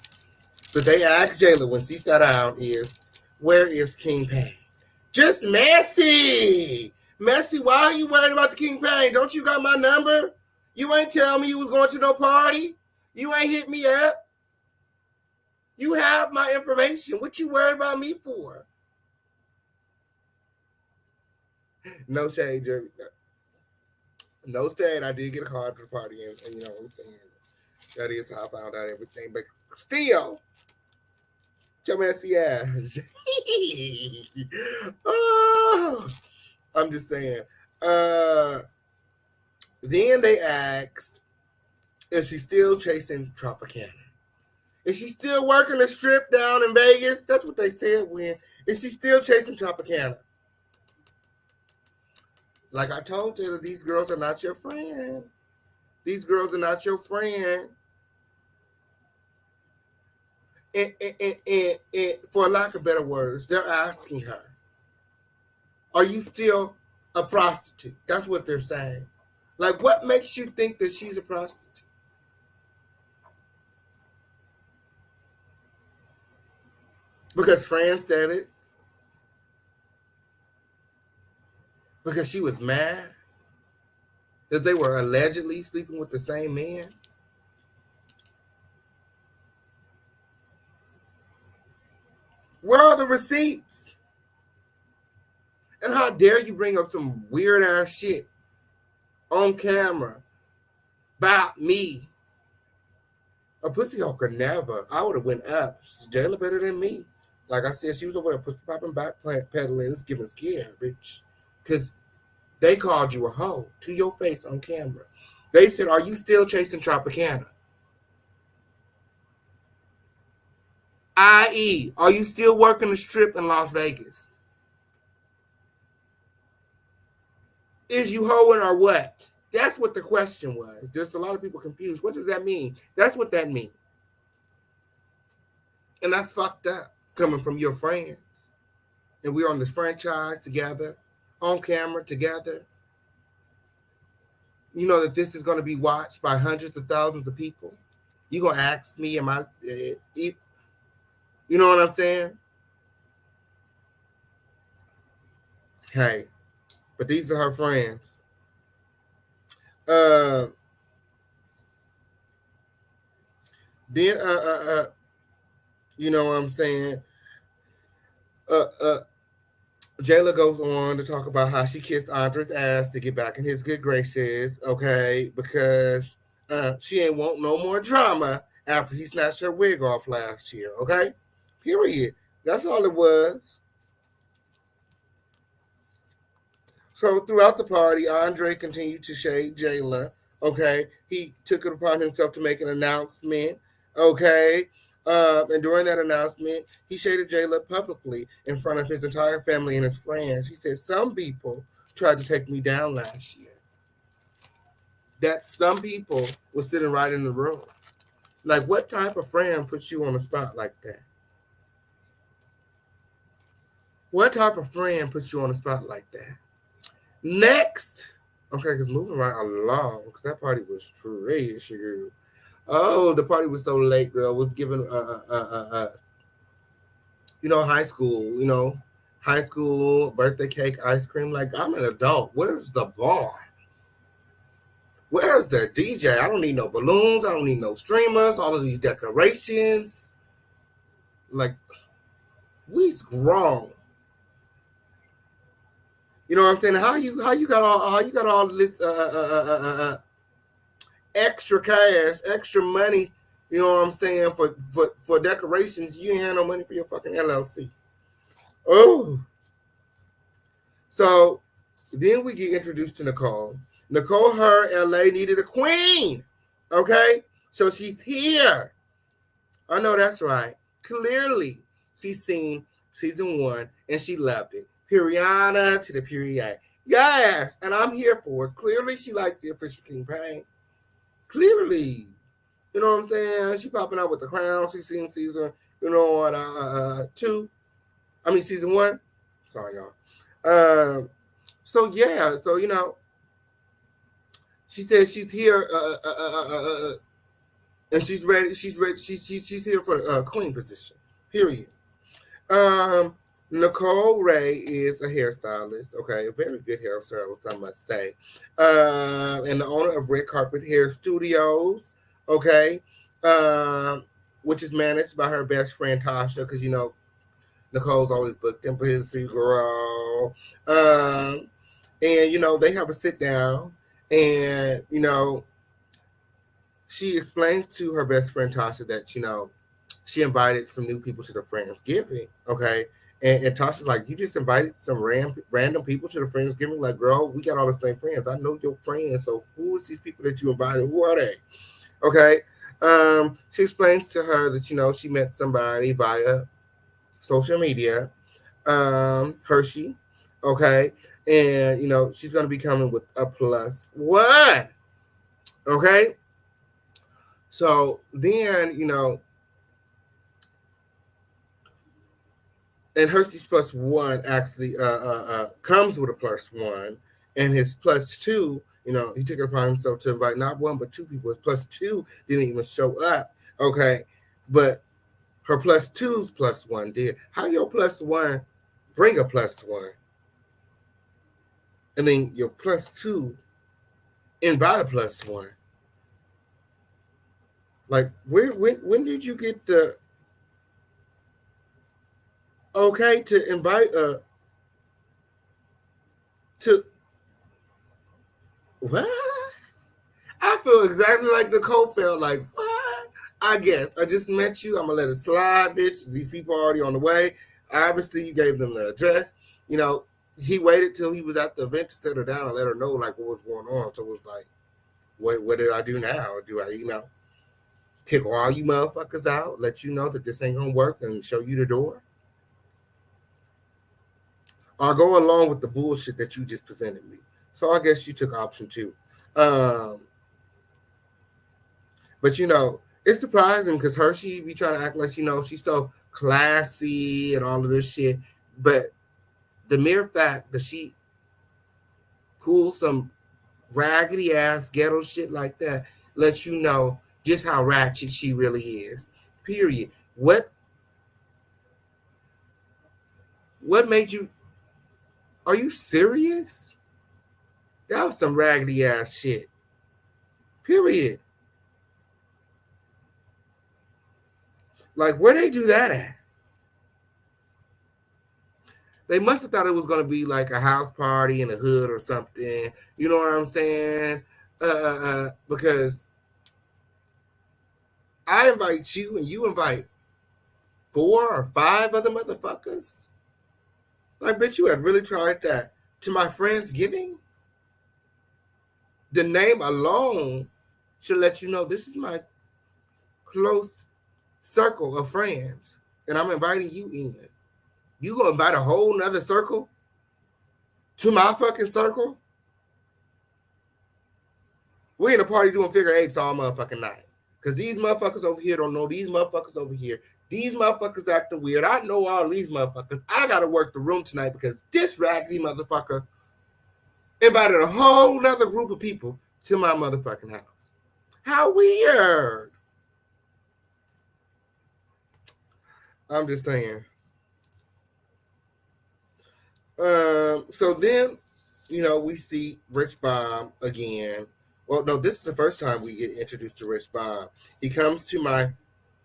that they asked Jayla when she sat down is, where is King Pain? Just Messy. Messy, why are you worried about the King Pain? Don't you got my number? You ain't tell me you was going to no party. You ain't hit me up. You have my information. What you worried about me for? No shade, Jeremy. No shade. I did get a card to the party, and you know what I'm saying. That is how I found out everything. But still, your messy ass. Oh, I'm just saying. Then they asked, is she still chasing Tropicana? Is she still working the strip down in Vegas? That's what they said when. Is she still chasing Tropicana? Like I told you, these girls are not your friend. These girls are not your friend. And for lack of better words, they're asking her, are you still a prostitute. That's what they're saying. Like, what makes you think that she's a prostitute? Because Fran said it? Because she was mad that they were allegedly sleeping with the same man? Where are the receipts? And how dare you bring up some weird ass shit on camera about me? A pussy hole could never. I would have went up. Jayla better than me. Like I said, she was over there pussy popping, back pedaling. It's giving scared, bitch. Because they called you a hoe to your face on camera. They said, "Are you still chasing Tropicana?" I.e., are you still working the strip in Las Vegas? Is you hoeing or what? That's what the question was. There's a lot of people confused. What does that mean? That's what that means. And that's fucked up coming from your friends. And we're on this franchise together, on camera together. You know that this is going to be watched by hundreds of thousands of people. You're going to ask me, am I, you know what I'm saying? Hey, but these are her friends. Then, you know what I'm saying? Jayla goes on to talk about how she kissed Andre's ass to get back in his good graces, okay? Because she ain't want no more drama after he snatched her wig off last year, okay? Period. That's all it was. So throughout the party, Andre continued to shade Jayla, okay? He took it upon himself to make an announcement, okay? And during that announcement, he shaded Jayla publicly in front of his entire family and his friends. He said, some people tried to take me down last year. That some people were sitting right in the room. Like, what type of friend puts you on the spot like that? What type of friend puts you on the spot like that? Next, okay, because moving right along, because that party was crazy, girl. Oh, the party was so late, girl. Was given, high school birthday cake, ice cream. Like, I'm an adult. Where's the bar? Where's the DJ? I don't need no balloons. I don't need no streamers. All of these decorations. Like, we's grown. You know what I'm saying? How you got all this extra cash, extra money, you know what I'm saying, for decorations? You ain't had no money for your fucking LLC. Oh. So then we get introduced to Nicole. Nicole, her LA needed a queen. Okay? So she's here. I know that's right. Clearly, she's seen season 1 and she loved it. Periana to the period. Yes, and I'm here for it. Clearly, she liked the official campaign. Clearly. You know what I'm saying? She popping out with the crown. She's seen season, 2. I mean, season 1. Sorry, y'all. So, yeah. So, she says she's here and she's ready. She's ready. She's here for the queen position. Period. Nicole Ray is a hairstylist, okay, a very good hairstylist, I must say, and the owner of Red Carpet Hair Studios, okay, which is managed by her best friend Tasha, because Nicole's always booked in busy, girl, and they have a sit down, and she explains to her best friend Tasha that she invited some new people to the Friendsgiving, okay. And Tasha's like, you just invited some random people to the Friendsgiving? Like, girl, we got all the same friends. I know your friends. So who is these people that you invited? Who are they? Okay. She explains to her that, she met somebody via social media, Hershey. Okay. And, she's going to be coming with a +1. Okay. So then, and Hershey's +1 actually comes with a +1. and his plus two, he took it upon himself to invite not one but two people. His plus two didn't even show up. Okay, but her plus two's plus one did. How your plus one bring a plus one, and then your plus two invite a plus one? Like, when did you get the okay to invite to what? I feel exactly like Nicole felt. Like, what? I guess I just met you. I'm gonna let it slide, bitch. These people are already on the way. Obviously, you gave them the address. He waited till he was at the event to set her down and let her know like what was going on. So it was like, what did I do now? Do I, kick all you motherfuckers out, let you know that this ain't gonna work, and show you the door? Or go along with the bullshit that you just presented me? So I guess you took option two. But it's surprising because Hershey be trying to act like she's so classy and all of this shit. But the mere fact that she pulls some raggedy ass ghetto shit like that lets you know just how ratchet she really is. Period. What made you? Are you serious? That was some raggedy ass shit. Period. Like, where they do that at? They must have thought it was going to be like a house party in the hood or something. You know what I'm saying? Because I invite you and you invite 4 or 5 other motherfuckers. Like, bitch, you had really tried that. To my Friendsgiving? The name alone should let you know this is my close circle of friends, and I'm inviting you in. You gonna invite a whole nother circle to my fucking circle? We in a party doing figure eights all motherfucking night. Because these motherfuckers over here don't know these motherfuckers over here. These motherfuckers acting weird. I know all these motherfuckers. I gotta work the room tonight because this raggedy motherfucker invited a whole nother group of people to my motherfucking house. How weird. I'm just saying. So then, we see Rich Bomb again. Well, no, this is the first time we get introduced to Rich Bomb. He comes to my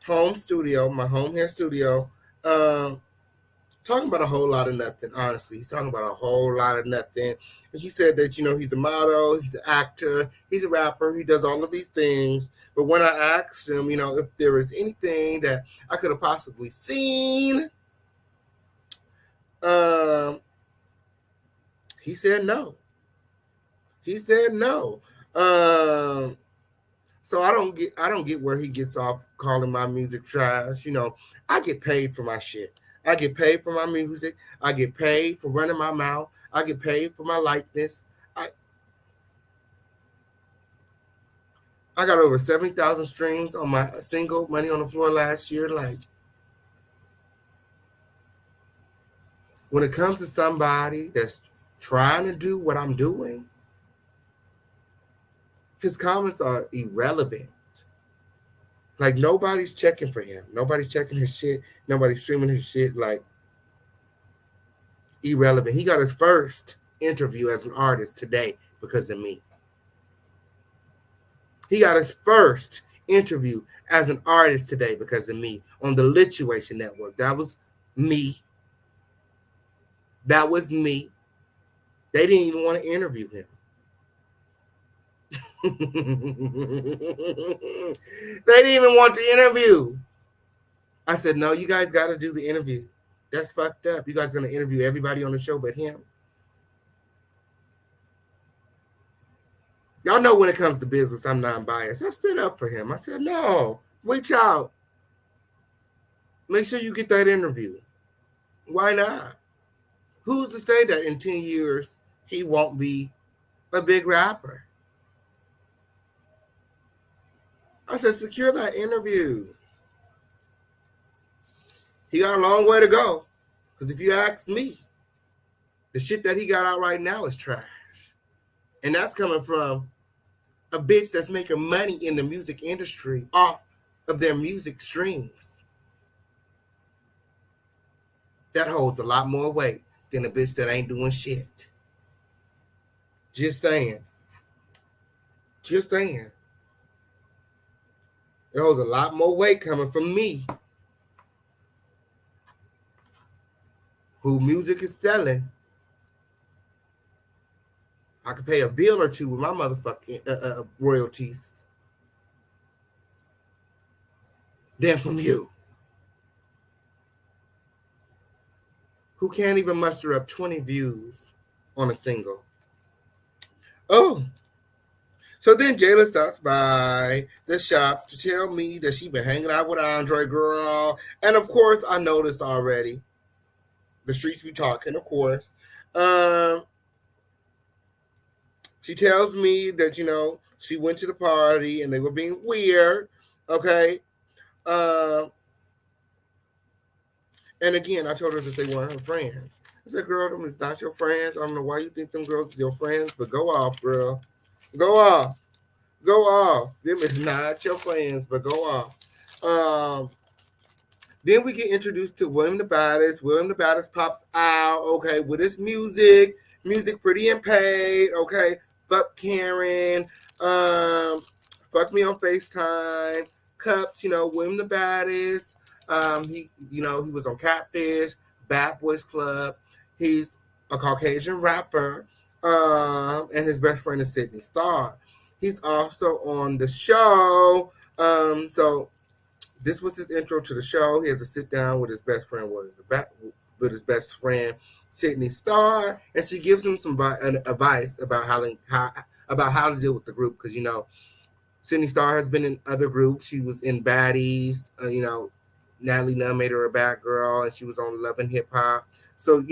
home studio, my home hair studio, talking about a whole lot of nothing. Honestly, he's talking about a whole lot of nothing. And he said that he's a model, he's an actor, he's a rapper, he does all of these things. But when I asked him, if there was anything that I could have possibly seen, he said no. He said no. So I don't get where he gets off calling my music trash. I get paid for my shit. I get paid for my music. I get paid for running my mouth. I get paid for my likeness. I got over 70,000 streams on my single Money on the Floor last year. Like, when it comes to somebody that's trying to do what I'm doing, his comments are irrelevant. Like, nobody's checking for him. Nobody's checking his shit. Nobody's streaming his shit. Like, irrelevant. He got his first interview as an artist today because of me. He got his first interview as an artist today because of me on the Lituation Network. That was me. That was me. They didn't even want to interview him. They didn't even want the interview. I said, no, you guys got to do the interview. That's fucked up. You guys are going to interview everybody on the show but him. Y'all know when it comes to business, I'm non-biased. I stood up for him. I said, no, reach out. Make sure you get that interview. Why not? Who's to say that in 10 years he won't be a big rapper? I said, secure that interview. He got a long way to go. Because if you ask me, the shit that he got out right now is trash. And that's coming from a bitch that's making money in the music industry off of their music streams. That holds a lot more weight than a bitch that ain't doing shit. Just saying. Just saying. It holds a lot more weight coming from me, who music is selling. I could pay a bill or two with my motherfucking royalties than from you, who can't even muster up 20 views on a single. Oh, so then Jayla stops by the shop to tell me that she been hanging out with Andre, girl. And of course, I noticed already. The streets be talking, of course. She tells me that, she went to the party and they were being weird. Okay. And again, I told her that they weren't her friends. I said, girl, them is not your friends. I don't know why you think them girls is your friends, but go off, girl. Go off. Go off. Them is not your friends, but go off. Then we get introduced to William the Baddest. William the Baddest pops out, okay, with his music. Music pretty and paid, okay. Fuck Karen. Fuck me on FaceTime. Cups, William the Baddest. He was on Catfish, Bad Boys Club. He's a Caucasian rapper. And his best friend is Sydney Starr. He's also on the show. So this was his intro to the show. He has to sit down with his best friend, Sydney Starr, and she gives him some advice about how to deal with the group, because Sydney Starr has been in other groups. She was in Baddies. Natalie Nunn made her a bad girl, and she was on Love and Hip Hop. So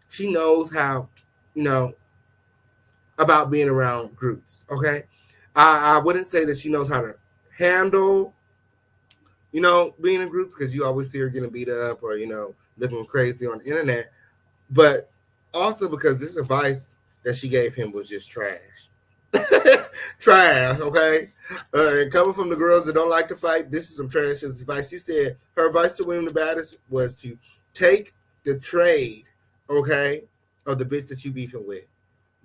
she knows how about being around groups. Okay, I wouldn't say that she knows how to handle being in groups, because you always see her getting beat up or looking crazy on the internet, but also because this advice that she gave him was just trash. Trash, okay? And coming from the girls that don't like to fight, this is some trash advice. She said her advice to William the Baddest was to take the trade, okay, of the bitch that you beefing with.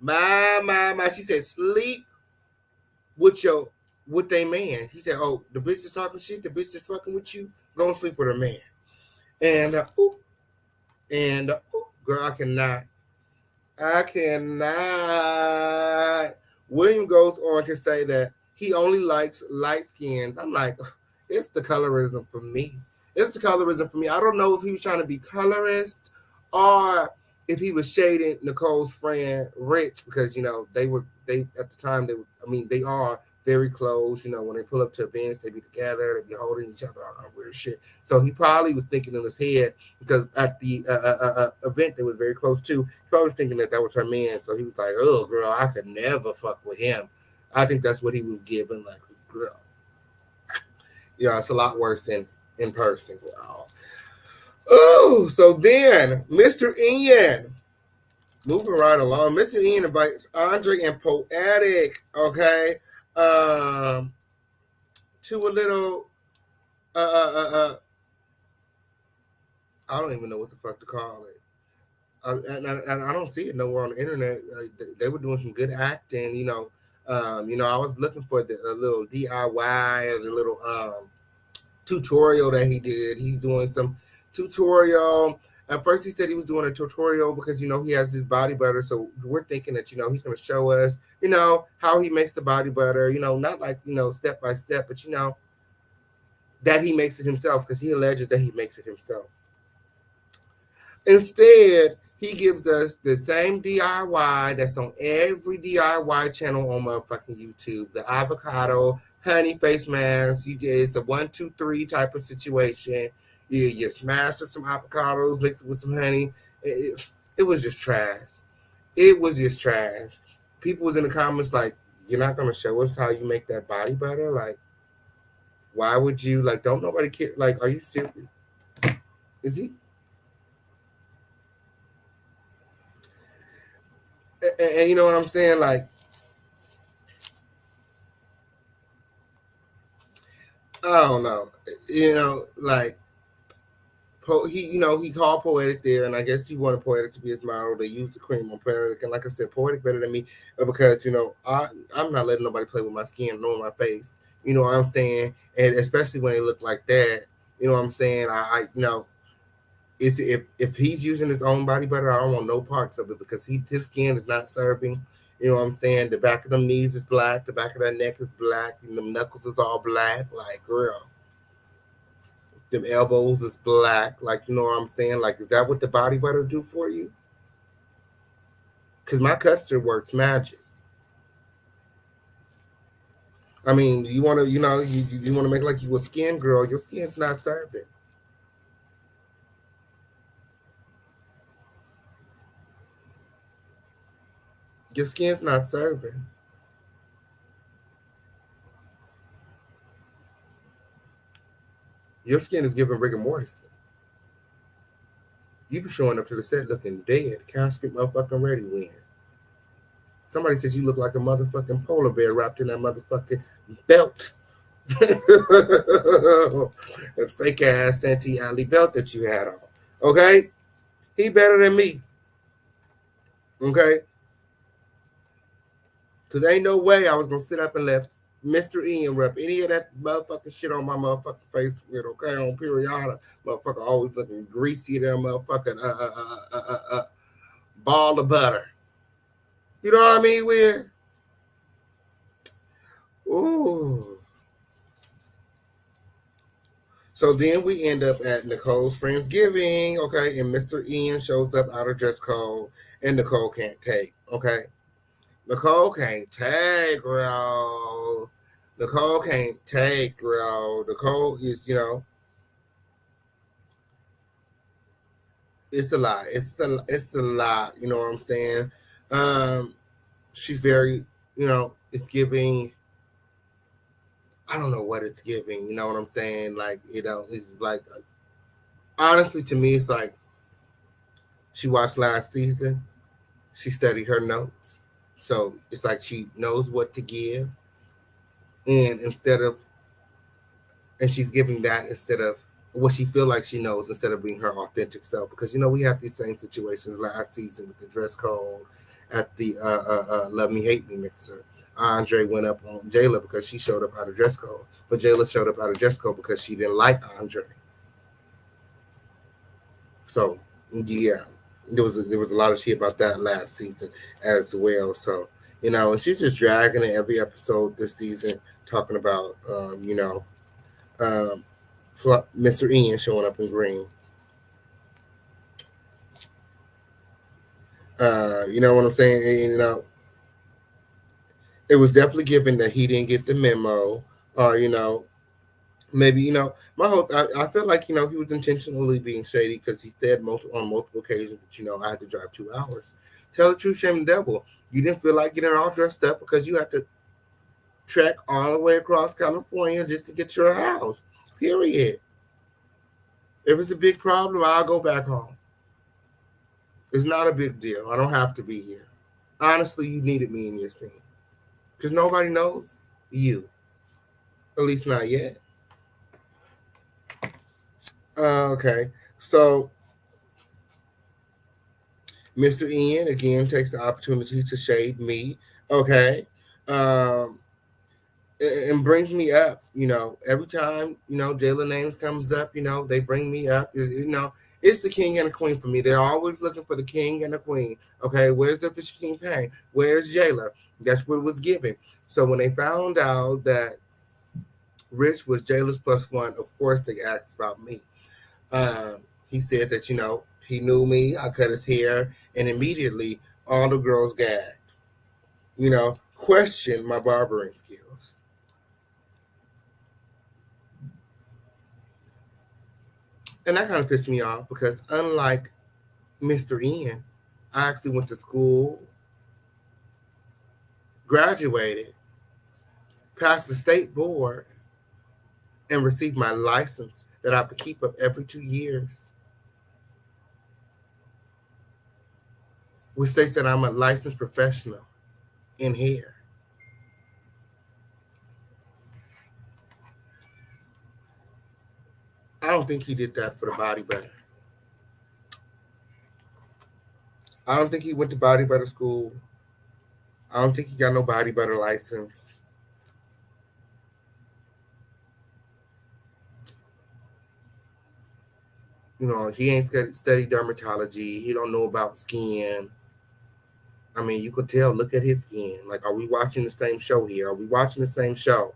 My. She said, sleep with they man. He said, oh, the bitch is talking shit, the bitch is fucking with you, go and sleep with her man. And, girl, I cannot. William goes on to say that he only likes light skins. I'm like, it's the colorism for me. It's the colorism for me. I don't know if he was trying to be colorist or if he was shading Nicole's friend Rich, because they at the time they are very close. When they pull up to events, they be together, they be holding each other, all kind of weird shit. So he probably was thinking in his head, because at the event they was very close to, he probably was thinking that was her man. So he was like, oh, girl, I could never fuck with him. I think that's what he was giving, like, girl. Yeah, it's a lot worse than in person, girl. Oh, so then Mr. Ian, moving right along, Mr. Ian invites Andre and Poetic, okay, to a little, I don't even know what the fuck to call it. And I don't see it nowhere on the internet. They were doing some good acting, I was looking for the little DIY or the little tutorial that he did. He's doing some tutorial. At first he said he was doing a tutorial because, he has his body butter. So we're thinking that, he's going to show us, how he makes the body butter, not like, step by step, but, that he makes it himself, because he alleges that he makes it himself. Instead, he gives us the same DIY that's on every DIY channel on motherfucking YouTube. The avocado honey face mask. It's a 1, 2, 3 type of situation. You smash up some avocados, mix it with some honey. It was just trash. It was just trash. People was in the comments like, you're not going to show us how you make that body butter? Like, why would you? Like, don't nobody care. Like, are you serious? Is he? And you know what I'm saying? Like, I don't know. Like he called Poetic there, and I guess he wanted Poetic to be his model. They used the cream on Poetic, and like I said, Poetic better than me because I'm not letting nobody play with my skin nor my face. You know what I'm saying? And especially when they look like that. You know what I'm saying? Is if he's using his own body butter, I don't want no parts of it because his skin is not serving. You know what I'm saying? The back of them knees is black, the back of that neck is black, and them knuckles is all black. Like, girl, them elbows is black. Like, you know what I'm saying? Like, is that what the body butter do for you? Because my custard works magic. I mean, you want to, you want to make like you a skin girl. Your skin's not serving. Your skin's not serving. Your skin is giving rigor mortis. You be showing up to the set looking dead, casket motherfucking ready when. Somebody says you look like a motherfucking polar bear wrapped in that motherfucking belt. That fake ass Santee Alley belt that you had on. Okay? He better than me. Okay? Because ain't no way I was going to sit up and let Mr. Ian rep any of that motherfucking shit on my motherfucking face with, okay? On Periada. Motherfucker always looking greasy there, motherfucking ball of butter. You know what I mean? Weird. Ooh. So then we end up at Nicole's Friendsgiving, okay? And Mr. Ian shows up out of dress code, and Nicole can't take, okay? Nicole can't take, girl. Nicole can't take, girl. Nicole is, it's a lot. It's a lot. You know what I'm saying? She's very, it's giving. I don't know what it's giving. You know what I'm saying? Like, it's like, honestly, to me, it's like she watched last season. She studied her notes, so it's like she knows what to give, and she's giving that instead of what she feel like she knows instead of being her authentic self. Because we had these same situations last season with the dress code at the Love Me Hate Me mixer. Andre went up on Jayla because she showed up out of dress code, but Jayla showed up out of dress code because she didn't like Andre. So yeah, there was a lot of shit about that last season as well. So and she's just dragging it every episode this season, talking about um, Mr. Ian showing up in green. You know what I'm saying? And, it was definitely given that he didn't get the memo, or maybe my whole I feel like he was intentionally being shady because he said on multiple occasions that I had to drive 2 hours. Tell the truth, shame the devil. You didn't feel like getting all dressed up because you had to trek all the way across California just to get your house. Period. If it's a big problem, I'll go back home. It's not a big deal. I don't have to be here. Honestly, you needed me in your scene because nobody knows you, at least not yet. Okay, so Mr. Ian again takes the opportunity to shade me. Okay, um, and brings me up. Every time Jayla names comes up, they bring me up. It's the king and the queen for me. They're always looking for the king and the queen. Okay, where's the Fisher King Payne? Where's Jayla? That's what was given. So when they found out that Rich was Jayla's plus one, of course they asked about me. He said that he knew me. I cut his hair, and immediately all the girls gagged. Questioned my barbering skills. And that kind of pissed me off because unlike Mr. Ian, I actually went to school, graduated, passed the state board, and received my license that I have to keep up every 2 years, which states that I'm a licensed professional in hair. I don't think he did that for the body butter. I don't think he went to body butter school. I don't think he got no body butter license. He ain't studied dermatology. He don't know about skin. I mean, you could tell. Look at his skin. Like, are we watching the same show here? Are we watching the same show?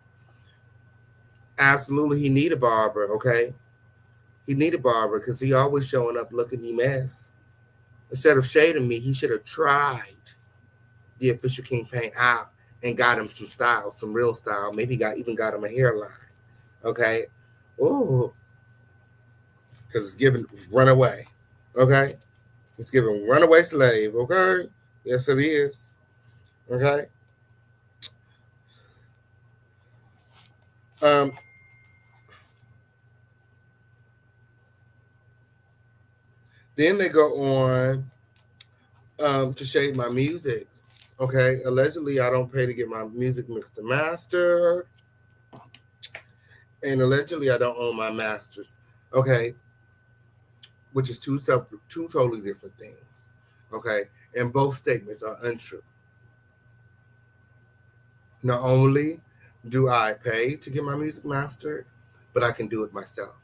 Absolutely, he need a barber. Okay, he need a barber because he always showing up looking a mess. Instead of shading me, he should have tried the official King paint out and got him some style, some real style. Maybe even got him a hairline. Okay, ooh, because it's giving runaway. Okay, it's giving runaway slave. Okay, yes it is. Okay. Um, then they go on to shade my music. Okay, allegedly I don't pay to get my music mixed and mastered, and allegedly I don't own my masters. Okay, which is two totally different things. Okay, and both statements are untrue. Not only do I pay to get my music mastered, but I can do it myself.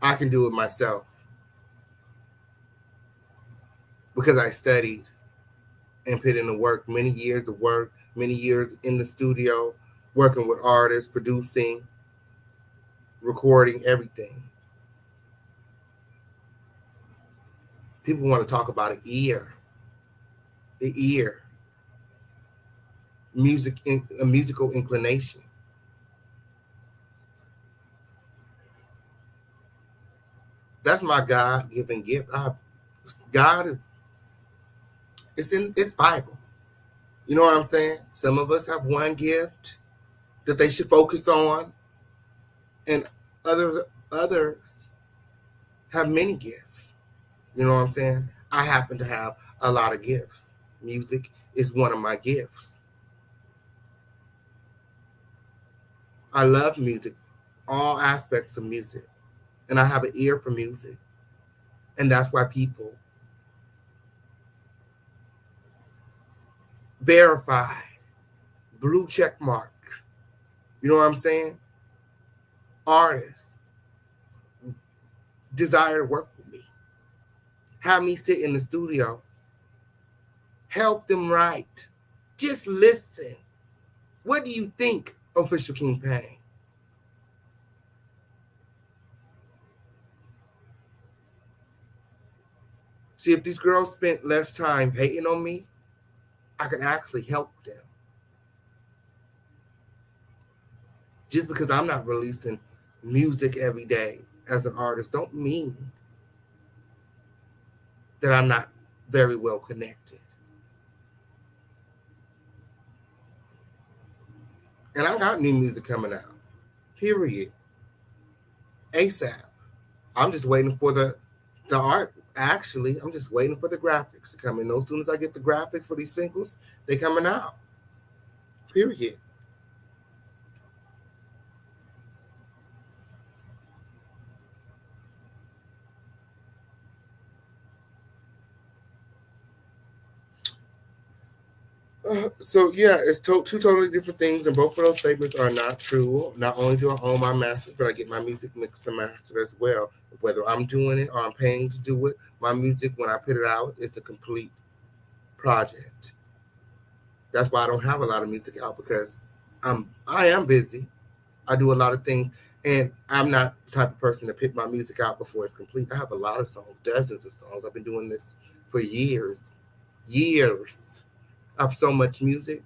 I can do it myself because I studied and put in the work, many years of work, many years in the studio, working with artists, producing, recording, everything. People want to talk about an ear, a musical inclination. That's my God-given gift. God is, it's in this Bible. You know what I'm saying? Some of us have one gift that they should focus on, and others have many gifts. You know what I'm saying? I happen to have a lot of gifts. Music is one of my gifts. I love music, all aspects of music, and I have an ear for music. And that's why people verified, blue check mark, you know what I'm saying? Artists desire to work with me, have me sit in the studio, help them write. Just listen. What do you think, Official King Payne? See, if these girls spent less time hating on me, I can actually help them. Just because I'm not releasing music every day as an artist don't mean that I'm not very well connected. And I got new music coming out. Period. ASAP. I'm just waiting for the art. Actually, I'm just waiting for the graphics to come in. As soon as I get the graphics for these singles, they're coming out. Period. So yeah, it's two totally different things, and both of those statements are not true. Not only do I own my masters, but I get my music mixed and mastered as well. Whether I'm doing it or I'm paying to do it, my music when I put it out, it's a complete project. That's why I don't have a lot of music out because I am busy. I do a lot of things, and I'm not the type of person to pick my music out before it's complete. I have a lot of songs, dozens of songs. I've been doing this for years. I have so much music.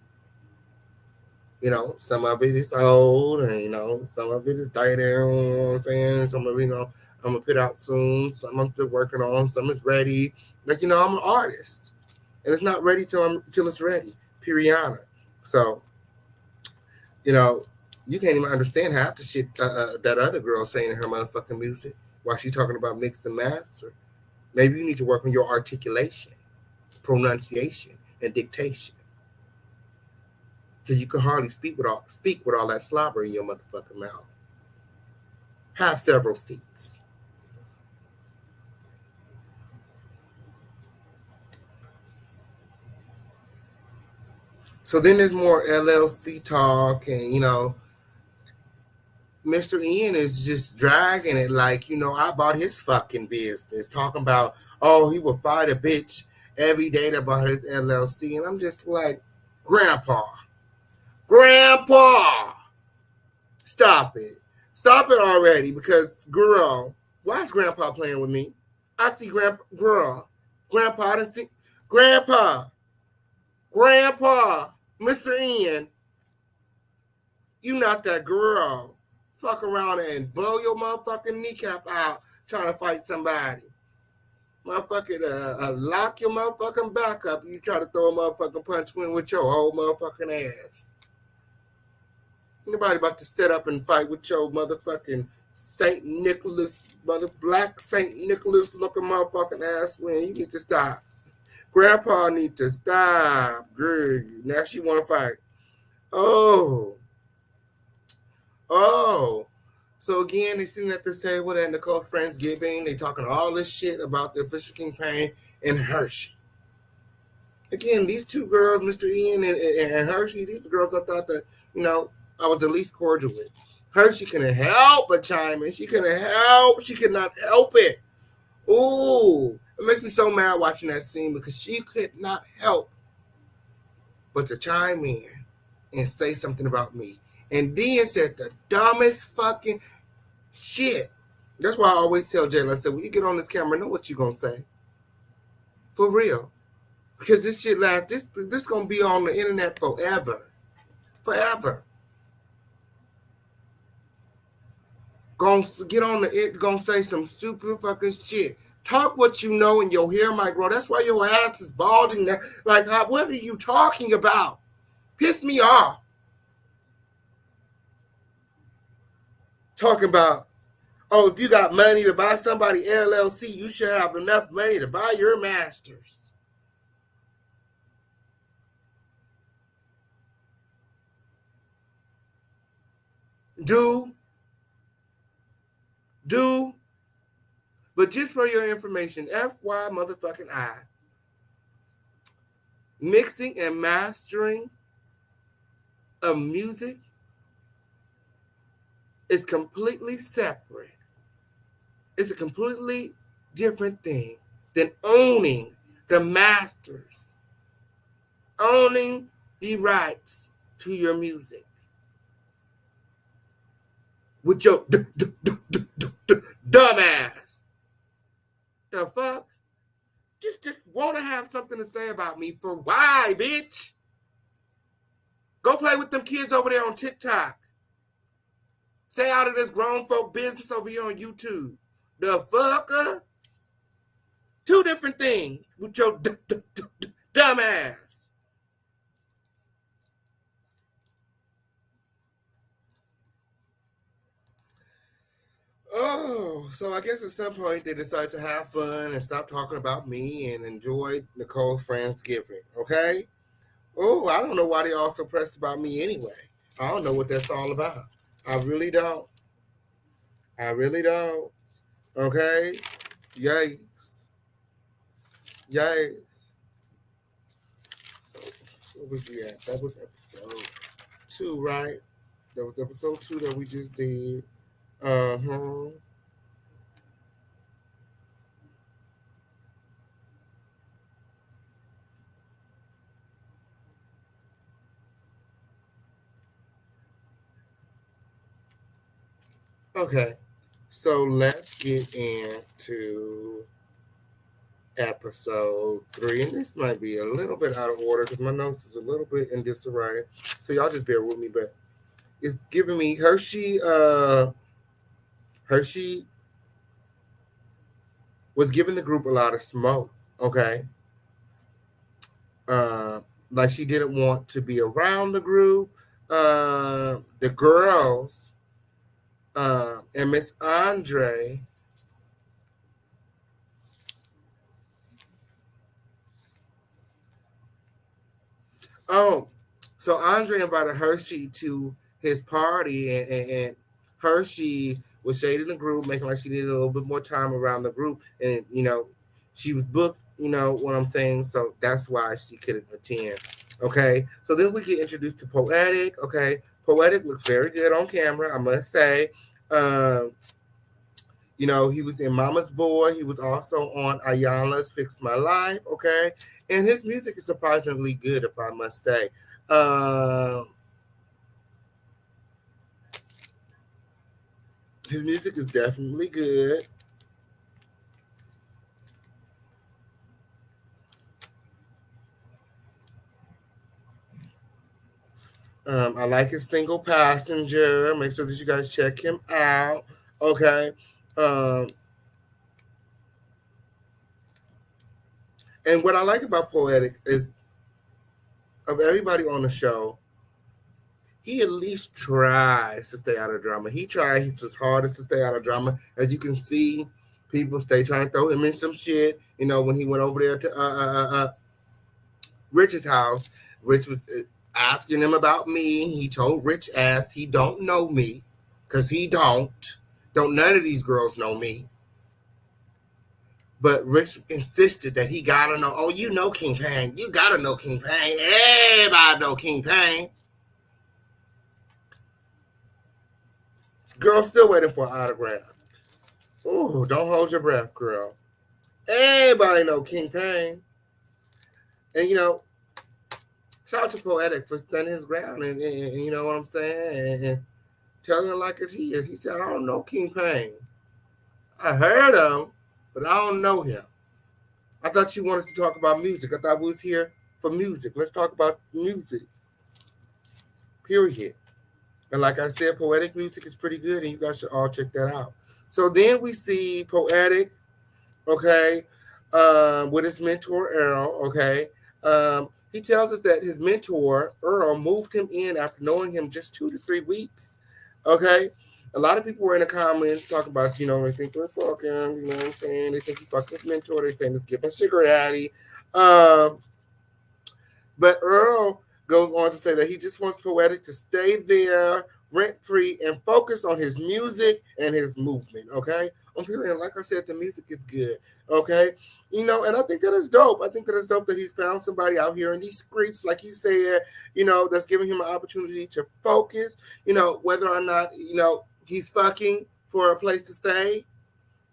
Some of it is old, and some of it is dated. You know what I'm saying? Some of it, I'm gonna put out soon. Some I'm still working on. Some is ready. Like I'm an artist, and it's not ready till it's ready. Period. So, you can't even understand half the shit that other girl saying in her motherfucking music while she's talking about mixed and master. Maybe you need to work on your articulation, pronunciation, and dictation. Because you can hardly speak with all that slobber in your motherfucking mouth. Have several seats. So then there's more LLC talk, and Mr. Ian is just dragging it like, I bought his fucking business, talking about, oh, he will fight a bitch every day about his LLC. And I'm just like, Grandpa, stop it. Stop it already, because, girl, why is Grandpa playing with me? I see Grandpa, I didn't see, Grandpa, Mr. Ian, you not that girl. Fuck around and blow your motherfucking kneecap out trying to fight somebody. Motherfucking lock your motherfucking back up. You try to throw a motherfucking punch in with your whole motherfucking ass. Nobody about to set up and fight with your motherfucking St. Nicholas, black St. Nicholas looking motherfucking ass when you need to stop. Grandpa need to stop. Girl, now she want to fight. Oh. So again, they sitting at this table at Nicole Friendsgiving. They talking all this shit about the official campaign and Hershey. Again, these two girls, Mr. Ian and Hershey, these are girls I thought that, I was at least cordial with. Hershey couldn't help but chime in. She could not help it. Ooh, it makes me so mad watching that scene because she could not help but to chime in and say something about me. And then said the dumbest fucking shit. That's why I always tell Jayla, I said, when you get on this camera, know what you're going to say. For real. Because this shit this going to be on the internet forever. Forever. Going to get on going to say some stupid fucking shit. Talk what you know and your hair might grow. That's why your ass is balding now. Like, what are you talking about? Piss me off. Talking about, oh, if you got money to buy somebody LLC, you should have enough money to buy your masters. Do. But just for your information, FY motherfucking I, mixing and mastering of music is completely separate. It's a completely different thing than owning the masters, owning the rights to your music. With your dumbass. The fuck? Just want to have something to say about me for why, bitch? Go play with them kids over there on TikTok. Stay out of this grown folk business over here on YouTube. The fucker? Two different things with your dumbass. Oh, so I guess at some point they decided to have fun and stop talking about me and enjoy Nicole Friendsgiving, okay? Oh, I don't know why they all so pressed about me anyway. I don't know what that's all about. I really don't. Okay? Yikes. So, what was we at? That was episode 2, right? That was episode 2 that we just did. Okay, so let's get into episode 3, and this might be a little bit out of order because my notes is a little bit in disarray, so y'all just bear with me. But it's giving me Hershey was giving the group a lot of smoke. Okay, like she didn't want to be around the group. The girls and Miss Audrey So Andre invited Hershey to his party, and Hershey was shading the group, making like she needed a little bit more time around the group, and she was booked. You know what I'm saying? So that's why she couldn't attend. Okay. So then we get introduced to Poetic. Okay. Poetic looks very good on camera, I must say. Um, he was in Mama's Boy. He was also on Ayala's Fix My Life. Okay. And his music is surprisingly good, if I must say. Um, his music is definitely good. I like his Single Passenger. Make sure that you guys check him out. Okay. Um, and what I like about Poetic is of everybody on the show, he at least tries to stay out of drama. He tries his hardest to stay out of drama. As you can see, people stay trying to throw him in some shit. When he went over there to Rich's house, Rich was asking him about me. He told Rich ass he don't know me, because he don't. Don't none of these girls know me. But Rich insisted that he gotta know. Oh, you know King Payne. You gotta know King Payne. Everybody know King Payne. Girl still waiting for an autograph. Ooh, don't hold your breath, girl. Everybody know King Payne. And shout out to Poetic for standing his ground, and you know what I'm saying, and telling it like it is. He said, I don't know King Payne. I heard him, but I don't know him. I thought you wanted to talk about music. I thought we was here for music. Let's talk about music. Period. And like I said, Poetic music is pretty good, and you guys should all check that out. So then we see Poetic, okay, with his mentor, Earl, okay. He tells us that his mentor, Earl, moved him in after knowing him just 2 to 3 weeks, okay. A lot of people were in the comments talking about, they think we're fucking, you know what I'm saying? They think he fucked his mentor. They saying he's giving sugar daddy. But Earl goes on to say that he just wants Poetic to stay there rent-free and focus on his music and his movement, okay? On period, like I said, the music is good, okay? And I think that is dope. I think that it's dope that he's found somebody out here in these streets, like he said, that's giving him an opportunity to focus, whether or not, he's fucking for a place to stay,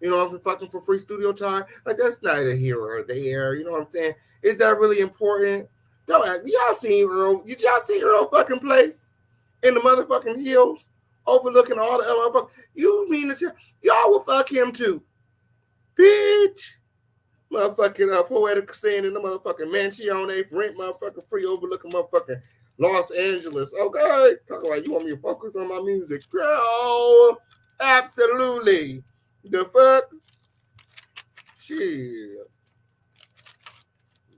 I'm fucking for free studio time. Like, that's neither here or there, you know what I'm saying? Is that really important? Don't ask. Y'all seen Earl? Y'all seen Earl fucking place in the motherfucking hills, overlooking all the motherfuckers? You mean that y'all will fuck him too, bitch? Motherfucking Poetic staying in the motherfucking mansion, rent motherfucking free, overlooking motherfucking Los Angeles. Okay, talk about you want me to focus on my music, girl? Absolutely. The fuck? Shit.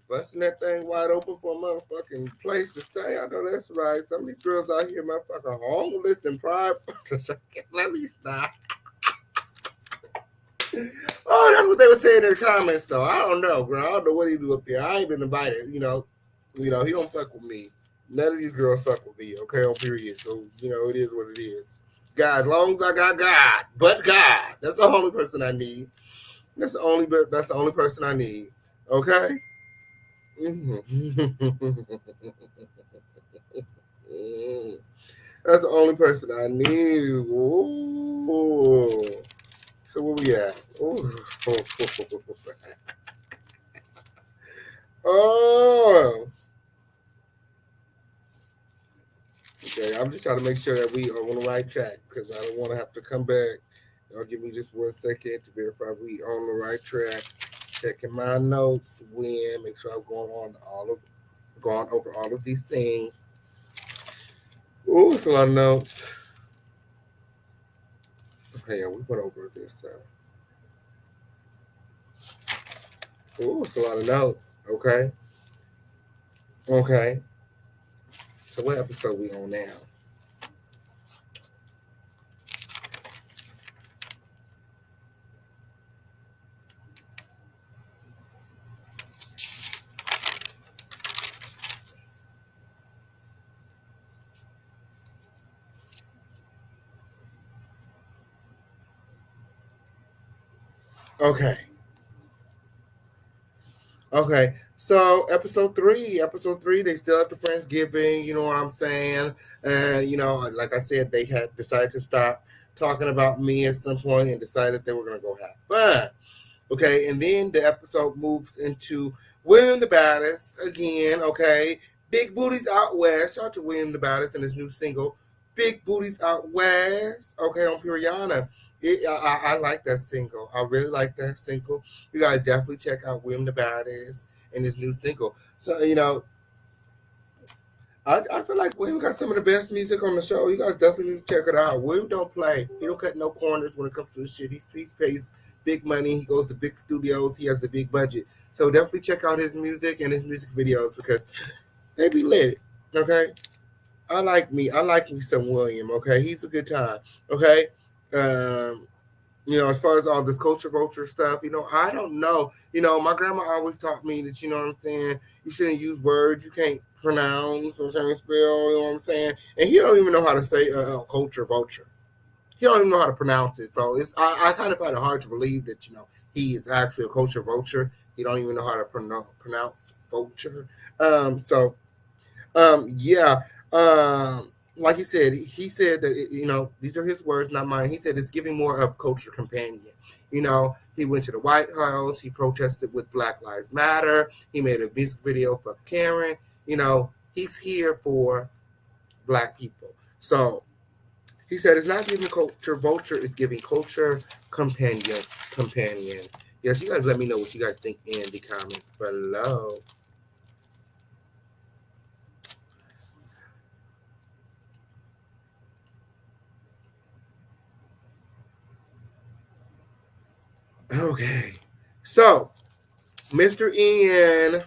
Busting that thing wide open for a motherfucking place to stay. I know that's right. Some of these girls out here motherfucking homeless and private. Let me stop. Oh, that's what they were saying in the comments, though. I don't know, bro. I don't know what he do up there. I ain't been invited, he don't fuck with me. None of these girls fuck with me, okay, on period. So, it is what it is. God, as long as I got God, but God. That's the only person I need. That's the only person I need. Okay? That's the only person I need. Ooh. So where we at? Ooh. Oh. Okay, I'm just trying to make sure that we are on the right track, because I don't want to have to come back. Y'all give me just 1 second to verify we on the right track. Checking my notes, make sure I'm going over all of these things. Oh, it's a lot of notes. Okay, yeah, we went over this time. Oh, it's a lot of notes. Okay. Okay. So what episode we on now? Okay. Okay. So episode three, they still at the Friendsgiving, you know what I'm saying? And like I said, they had decided to stop talking about me at some point and decided they were gonna go have fun. Okay, and then the episode moves into William the Baddest again. Okay, Big Booties Out West. Shout out to William the Baddest and his new single, Big Booties Out West. Okay, on Puriana. I like that single. I really like that single. You guys definitely check out William the Baddest and his new single. So I feel like William got some of the best music on the show. You guys definitely need to check it out. William don't play. He don't cut no corners when it comes to the shit. He pays big money. He goes to big studios. He has a big budget. So definitely check out his music and his music videos because they be lit. Okay. I like me some William. Okay. He's a good time. Okay. Um, as far as all this culture vulture stuff, I don't know. My grandma always taught me that, you know what I'm saying, you shouldn't use words you can't pronounce or can't spell, you know what I'm saying? And he don't even know how to say culture vulture. He don't even know how to pronounce it. So I kind of find it hard to believe that, he is actually a culture vulture. He don't even know how to pronounce vulture. So yeah. Like he said that these are his words, not mine. He said it's giving more of culture companion. He went to the White House. He protested with Black Lives Matter. He made a music video for Karen. He's here for Black people. So he said it's not giving culture vulture. It's giving culture companion. Companion. Yes, you guys let me know what you guys think in the comments below. Okay. So, Mr. Ian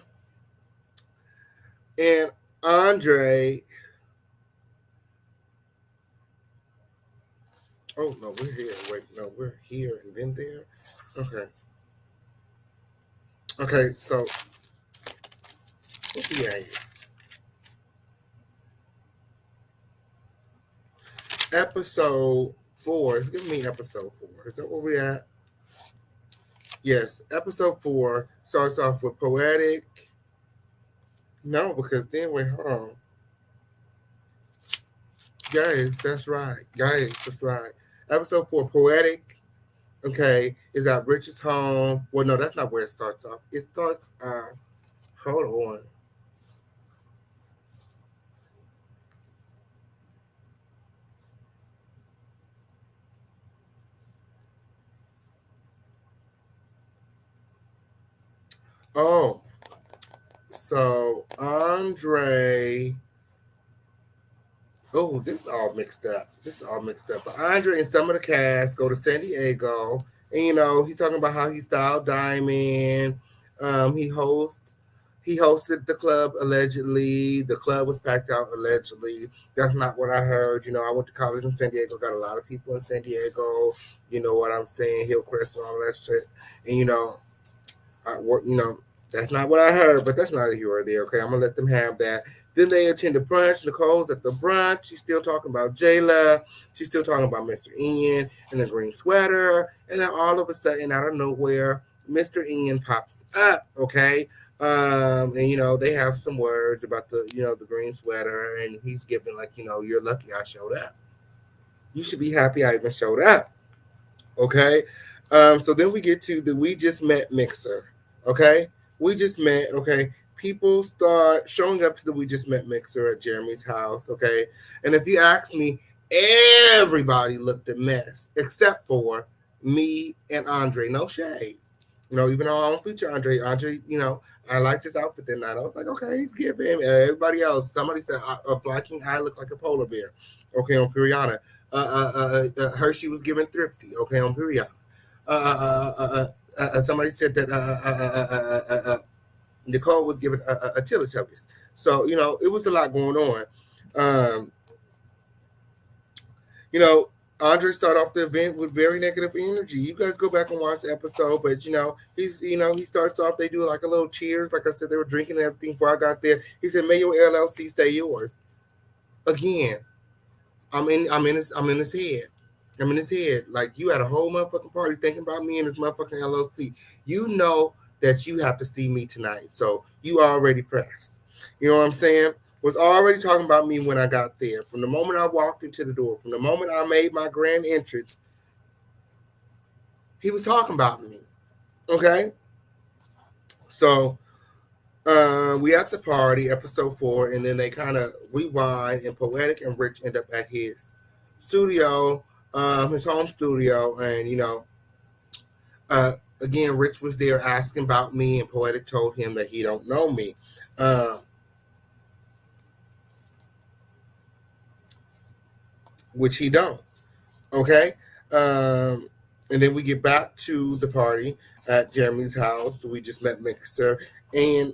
and Andre. Oh, no, we're here. Wait, no, we're here and then there. Okay. Okay, so, what we at here? Episode 4. It's giving me episode 4. Is that where we at? Yes, episode 4 starts off with poetic. No, because then wait, hold on. Guys, that's right. Guys, that's right. Episode 4, poetic. Okay, is at Rich's home. Well, no, that's not where it starts off. It starts off. Hold on. Oh, so Andre. Oh, this is all mixed up. This is all mixed up. But Andre and some of the cast go to San Diego, and he's talking about how he styled Diamond. He hosted the club allegedly. The club was packed out allegedly. That's not what I heard. I went to college in San Diego. Got a lot of people in San Diego. You know what I'm saying? Hillcrest and all that shit. And I work. That's not what I heard. But that's neither here or there. Okay, I'm gonna let them have that. Then they attend the brunch. Nicole's at the brunch. She's still talking about Jayla. She's still talking about Mr. Ian and the green sweater. And then all of a sudden, out of nowhere, Mr. Ian pops up. Okay. And they have some words about the green sweater, and he's giving like, you're lucky I showed up. You should be happy I even showed up. Okay. So then we get to the We Just Met mixer. Okay. We just met. Okay. People start showing up to the We Just Met mixer at Jeremy's house. Okay. And if you ask me, everybody looked a mess except for me and Andre. No shade. Even though I don't feature Andre, I liked his outfit that night. I was like, okay, he's giving. Everybody else, somebody said a Fly King I look like a polar bear. Okay, on Puriana. Hershey was giving thrifty. Okay, on Puriana. Somebody said that Nicole was giving a Teletubbies. So it was a lot going on. Um, Andre started off the event with very negative energy. You guys go back and watch the episode, but he starts off. They do like a little cheers. Like I said, they were drinking and everything before I got there. He said, "May your LLC stay yours." Again, I'm in his head. I'm in his head. Like, you had a whole motherfucking party thinking about me and this motherfucking LLC. You know that you have to see me tonight. So you already pressed. You know what I'm saying? Was already talking about me when I got there. From the moment I walked into the door, from the moment I made my grand entrance, he was talking about me. Okay? So we at the party, episode 4, and then they kind of rewind, and Poetic and Rich end up at his studio, his home studio, and uh, again, Rich was there asking about me, and Poetic told him that he don't know me, which he don't. Okay, and then we get back to the party at Jeremy's house. We just met Mixer, and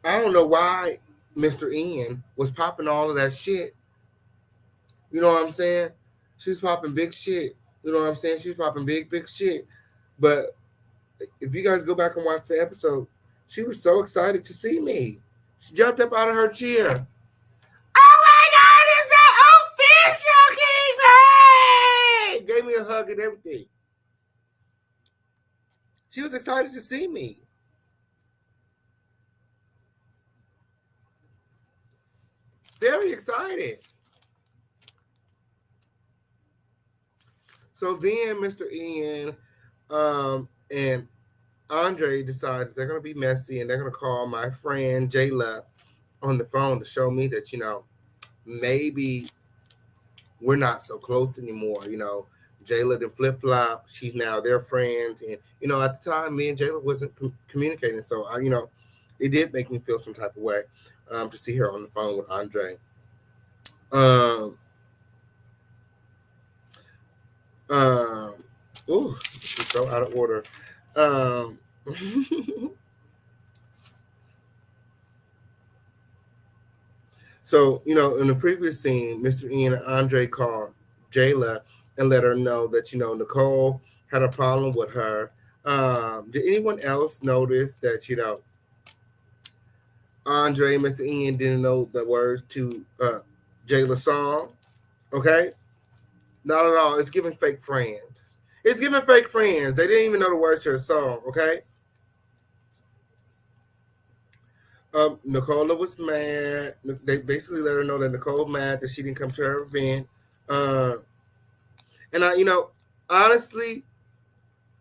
I don't know why Mr. Ian was popping all of that shit. You know what I'm saying? She was popping big shit. You know what I'm saying? She was popping big shit. But if you guys go back and watch the episode, she was so excited to see me. She jumped up out of her chair. Oh my God, it's the official King Pay! Gave me a hug and everything. She was excited to see me. Very excited. So then Mr. Ian and Andre decides they're going to be messy, and they're going to call my friend Jayla on the phone to show me that, maybe we're not so close anymore. Jayla did flip-flop. She's now their friends. And, at the time, me and Jayla wasn't communicating. So, it did make me feel some type of way to see her on the phone with Andre. She's so out of order. So, in the previous scene, Mr. Ian and Andre called Jayla and let her know that, Nicole had a problem with her. Did anyone else notice that, Andre and Mr. Ian didn't know the words to Jayla's song? Okay? Not at all. It's giving fake friends. It's giving fake friends. They didn't even know the words to her song, okay? Nicola was mad. They basically let her know that Nicole mad that she didn't come to her event. And honestly,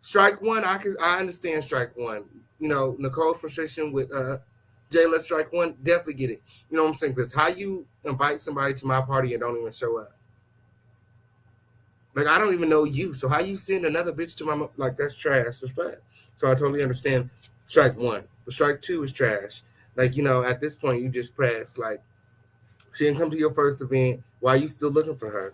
strike one, I understand strike one. Nicole's frustration with Jayla, strike one, definitely get it. You know what I'm saying? Because how you invite somebody to my party and don't even show up? Like, I don't even know you. So how you send another bitch to my, like, that's trash. That's fine. So I totally understand strike one. But strike two is trash. Like, at this point, you just press. Like, she didn't come to your first event. Why are you still looking for her?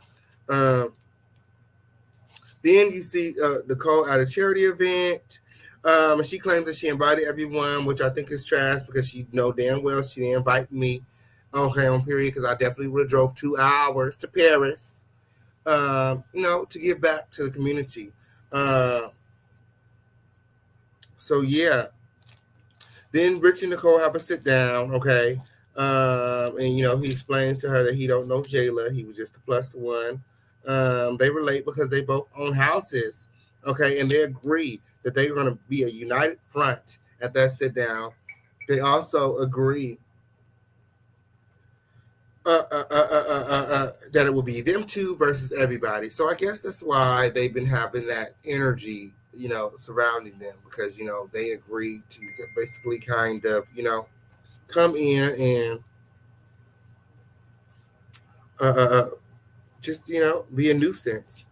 Then you see Nicole at a charity event. And she claims that she invited everyone, which I think is trash because she know damn well she didn't invite me. Okay, on period, because I definitely would have drove 2 hours to Paris. To give back to the community. So yeah. Then Rich and Nicole have a sit down, okay? And he explains to her that he don't know Jayla. He was just a plus one. They relate because they both own houses, okay? And they agree that they're going to be a united front at that sit down. They also agree that it will be them two versus everybody. So I guess that's why they've been having that energy, surrounding them, because, they agreed to basically kind of, come in and just, be a nuisance.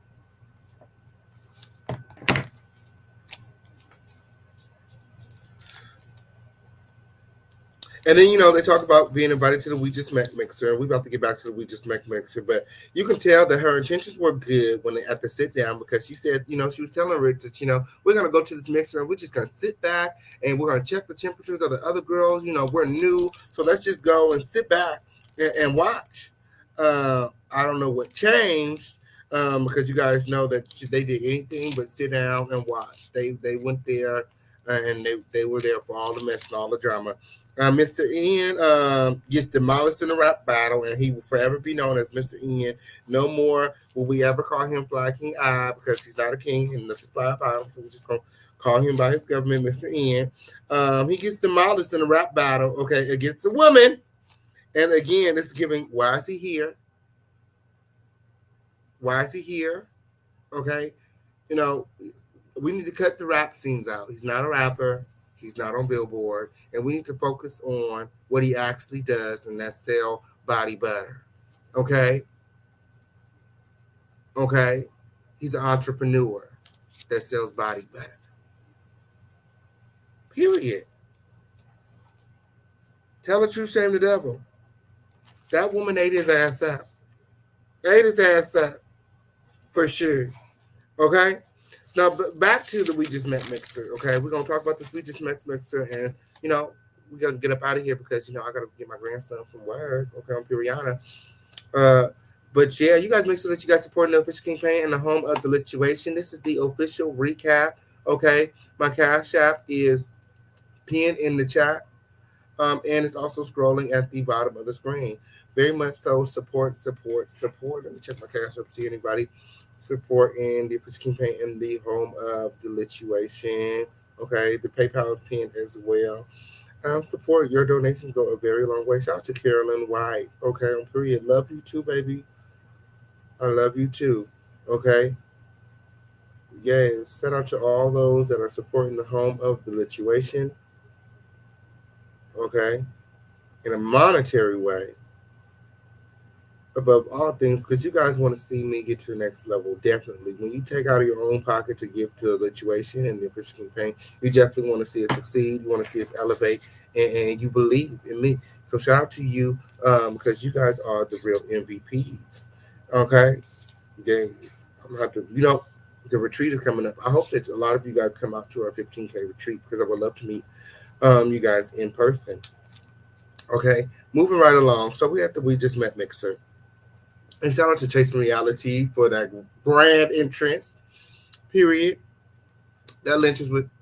And then, they talk about being invited to the We Just Met Mixer, and we're about to get back to the We Just Met Mixer, but you can tell that her intentions were good when they at the sit down, because she said, she was telling Rich that, we're going to go to this mixer and we're just going to sit back and we're going to check the temperatures of the other girls. We're new, so let's just go and sit back and watch. I don't know what changed, because you guys know that they did anything but sit down and watch. They went there and they were there for all the mess and all the drama. Mr. Ian gets demolished in a rap battle, and he will forever be known as Mr. Ian. No more will we ever call him Fly King I because he's not a king and nothing fly about. So we're just gonna call him by his government, Mr. Ian. He gets demolished in a rap battle, okay, against a woman. And again, it's giving. Why is he here? Why is he here? Okay, you know, we need to cut the rap scenes out. He's not a rapper. He's not on Billboard, and we need to focus on what he actually does, and that's sell body butter. Okay, okay. He's an entrepreneur that sells body butter. Period. Tell the truth, shame the devil. That woman ate his ass up. Ate his ass up for sure. Okay. Now back to the We Just Met mixer. Okay, we're gonna talk about this We Just Met mixer, and we gotta get up out of here because I gotta get my grandson from work. Okay, I'm Piriana. But yeah, you guys make sure that you guys support the official campaign in the home of the lituation. This is the official recap. Okay, my cash app is pinned in the chat, and it's also scrolling at the bottom of the screen. Very much so. Support. Let me check my cash app. See anybody support in the official campaign in the home of the lituation. Okay, the PayPal is pinned as well. Support. Your donations go a very long way. Shout out to Carolyn White. Okay, on period. Love you too, baby. I love you too. Okay. Yes. Shout out to all those that are supporting the home of the lituation. Okay. In a monetary way. Above all things, because you guys want to see me get to the next level, definitely. When you take out of your own pocket to give to the lituation and the official campaign, you definitely want to see us succeed. You want to see us elevate, and you believe in me. So shout out to you because you guys are the real MVPs. Okay, yes, I'm gonna have to. The retreat is coming up. I hope that a lot of you guys come out to our 15K retreat because I would love to meet you guys in person. Okay, moving right along. So we have the We Just Met mixer. And shout out to Chasing Reality for that grand entrance. Period. That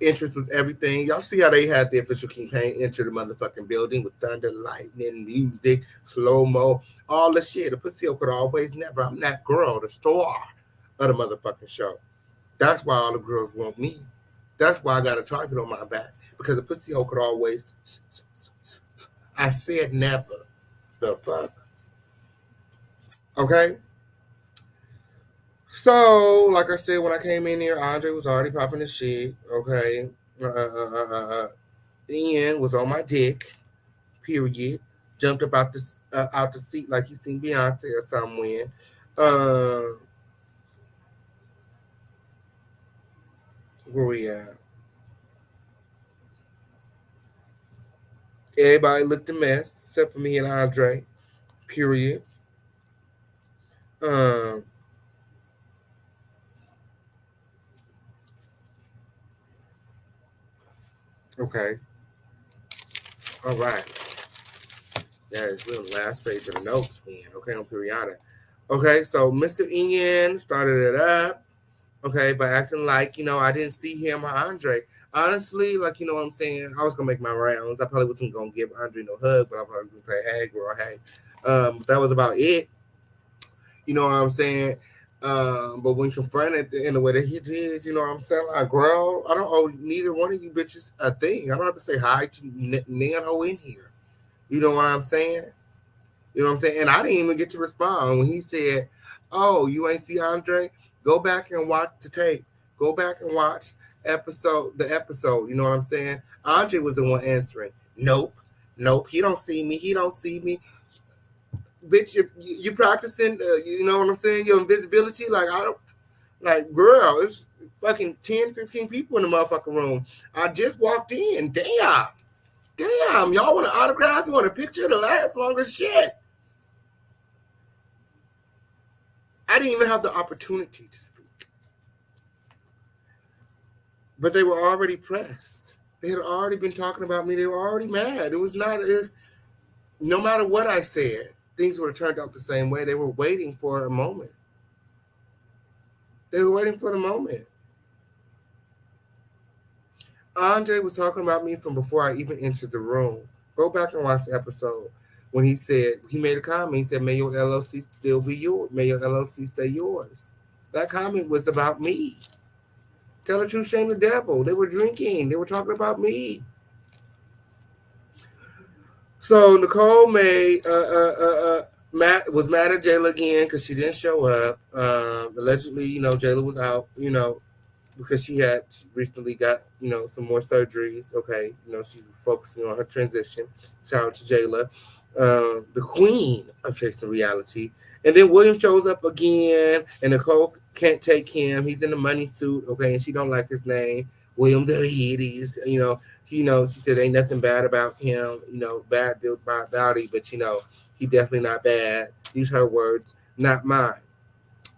interest was everything. Y'all see how they had the official campaign enter the motherfucking building with thunder, lightning, music, slow mo, all the shit. The pussy could always never. I'm that girl, the star of the motherfucking show. That's why all the girls want me. That's why I got a target on my back because the pussy could always. I said never. The fuck. Okay. So, like I said, when I came in here, Audrey was already popping the shit. Okay. Ian was on my dick. Period. Jumped up out the seat like you seen Beyonce or somewhere. Where we at? Everybody looked a mess except for me and Audrey. Period. Okay. All right. We're on the last page of the notes then. Okay, on periodic. Okay, so Mr. Ian started it up. Okay, by acting like, I didn't see him or Andre. Honestly, like, you know what I'm saying? I was going to make my rounds. I probably wasn't going to give Andre no hug, but I was probably going to say, hey, girl, hey. That was about it. You know what I'm saying? But when confronted in the way that he did, you know what I'm saying? Like, girl, I don't owe neither one of you bitches a thing. I don't have to say hi to Nano in here. You know what I'm saying? You know what I'm saying? And I didn't even get to respond when he said, oh, you ain't see Andre? Go back and watch the tape. Go back and watch the episode. You know what I'm saying? Andre was the one answering. Nope. He don't see me. Bitch, if you practicing, you know what I'm saying? Your invisibility. Like, girl, it's fucking 10, 15 people in the motherfucking room. I just walked in. Damn. Y'all want an autograph? You want a picture to last longer? Shit. I didn't even have the opportunity to speak. But they were already pressed. They had already been talking about me. They were already mad. It was not, no matter what I said, things would have turned out the same way. They were waiting for a moment. Andre was talking about me from before I even entered the room. Go back and watch the episode when he said he made a comment. He said, "May your LLC still be yours. May your LLC stay yours." That comment was about me. Tell the truth, shame the devil. They were drinking. They were talking about me. So Nicole made Matt was mad at Jayla again because she didn't show up. Allegedly, Jayla was out. Because she had recently got some more surgeries. Okay, she's focusing on her transition. Shout out to Jayla, the queen of chasing reality. And then William shows up again, and Nicole can't take him. He's in the money suit. Okay, and she don't like his name, William the Hades. She said ain't nothing bad about him. Bad built by body, but he definitely not bad. These her words, not mine.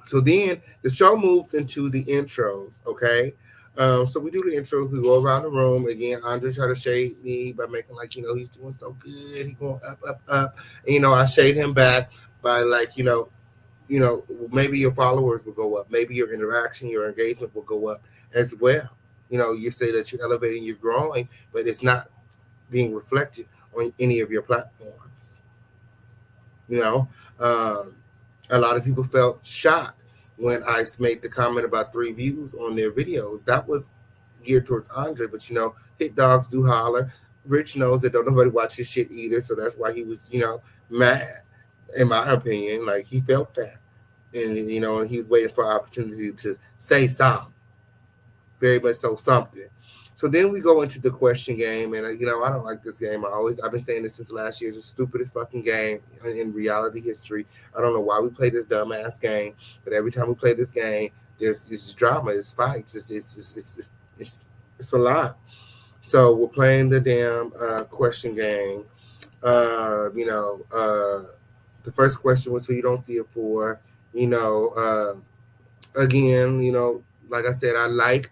So then the show moves into the intros, okay? So we do the intros. We go around the room. Again, Andre tried to shade me by making like, he's doing so good. He's going up, up, up. And, I shade him back by like, maybe your followers will go up. Maybe your interaction, your engagement will go up as well. You say that you're elevating, you're growing, but it's not being reflected on any of your platforms. Um, a lot of people felt shocked when I made the comment about 3 views on their videos. That was geared towards Andre, but hit dogs do holler. Rich knows that don't nobody watch his shit either, so that's why he was, mad. In my opinion, like he felt that, and and he was waiting for an opportunity to say something, very much so something. So then we go into the question game, and I don't like this game. I've been saying this since last year. It's the stupidest fucking game in reality history. I don't know why we play this dumbass game, but every time we play this game, there's drama, there's fights, it's a lot. So we're playing the damn question game. The first question was who you don't see it for. Again, like I said, I like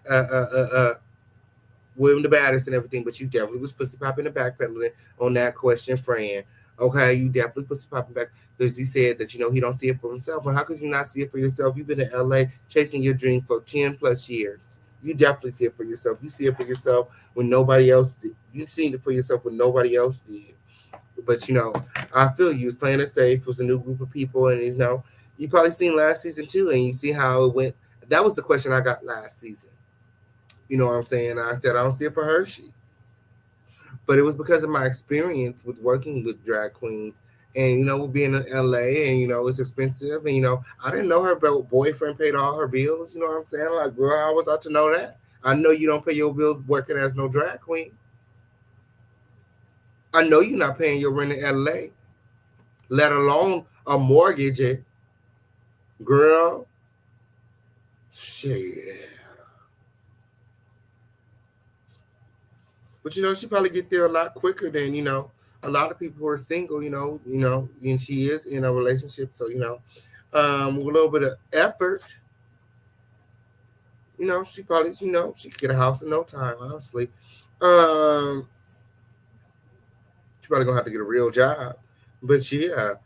William the baddest and everything, but you definitely was pussy popping the backpedaling on that question, Fran. Okay, you definitely pussy popping back because he said that he don't see it for himself. Well, how could you not see it for yourself? You've been in LA chasing your dream for 10 plus years. You definitely see it for yourself. You see it for yourself when nobody else did. You've seen it for yourself when nobody else did. But I feel you was playing it safe. It was a new group of people, and you probably seen last season too, and you see how it went. That was the question I got last season. You know what I'm saying? I said I don't see it for Hershey, but it was because of my experience with working with drag queens, and with being in LA, and it's expensive, and I didn't know her boyfriend paid all her bills. You know what I'm saying? Like, girl, I was out to know that. I know you don't pay your bills working as no drag queen. I know you're not paying your rent in LA, let alone a mortgage. Girl, shit. But she probably get there a lot quicker than a lot of people who are single. And she is in a relationship, so with a little bit of effort, she probably she could get a house in no time. Honestly, she probably gonna have to get a real job. But yeah,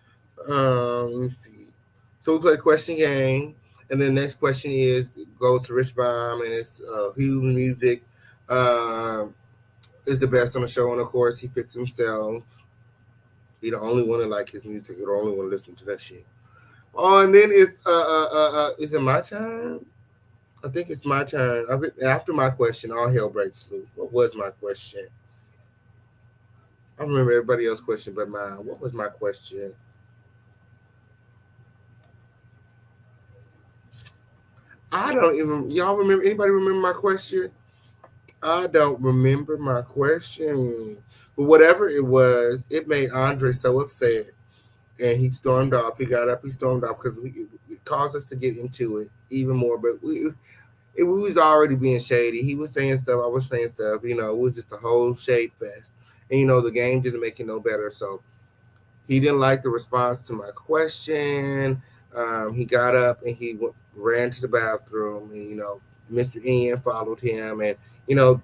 let me see. So we play the question game, and then the next question goes to Rich Bomb, and it's Human Music. Is the best on the show, and of course he picks himself. He the only one that like his music. He the only one to listen to that shit. Oh, and then it's is it my turn? I think it's my turn. After my question, all hell breaks loose. What was my question? I remember everybody else's question but mine. What was my question? I don't even. Y'all remember? Anybody remember my question? I don't remember my question. But whatever it was, it made Andre so upset. And he stormed off. He got up, he stormed off because it caused us to get into it even more. But we was already being shady. He was saying stuff, I was saying stuff. It was just a whole shade fest. And, the game didn't make it no better. So he didn't like the response to my question. He got up and he ran to the bathroom. And, Mr. Ian followed him. And,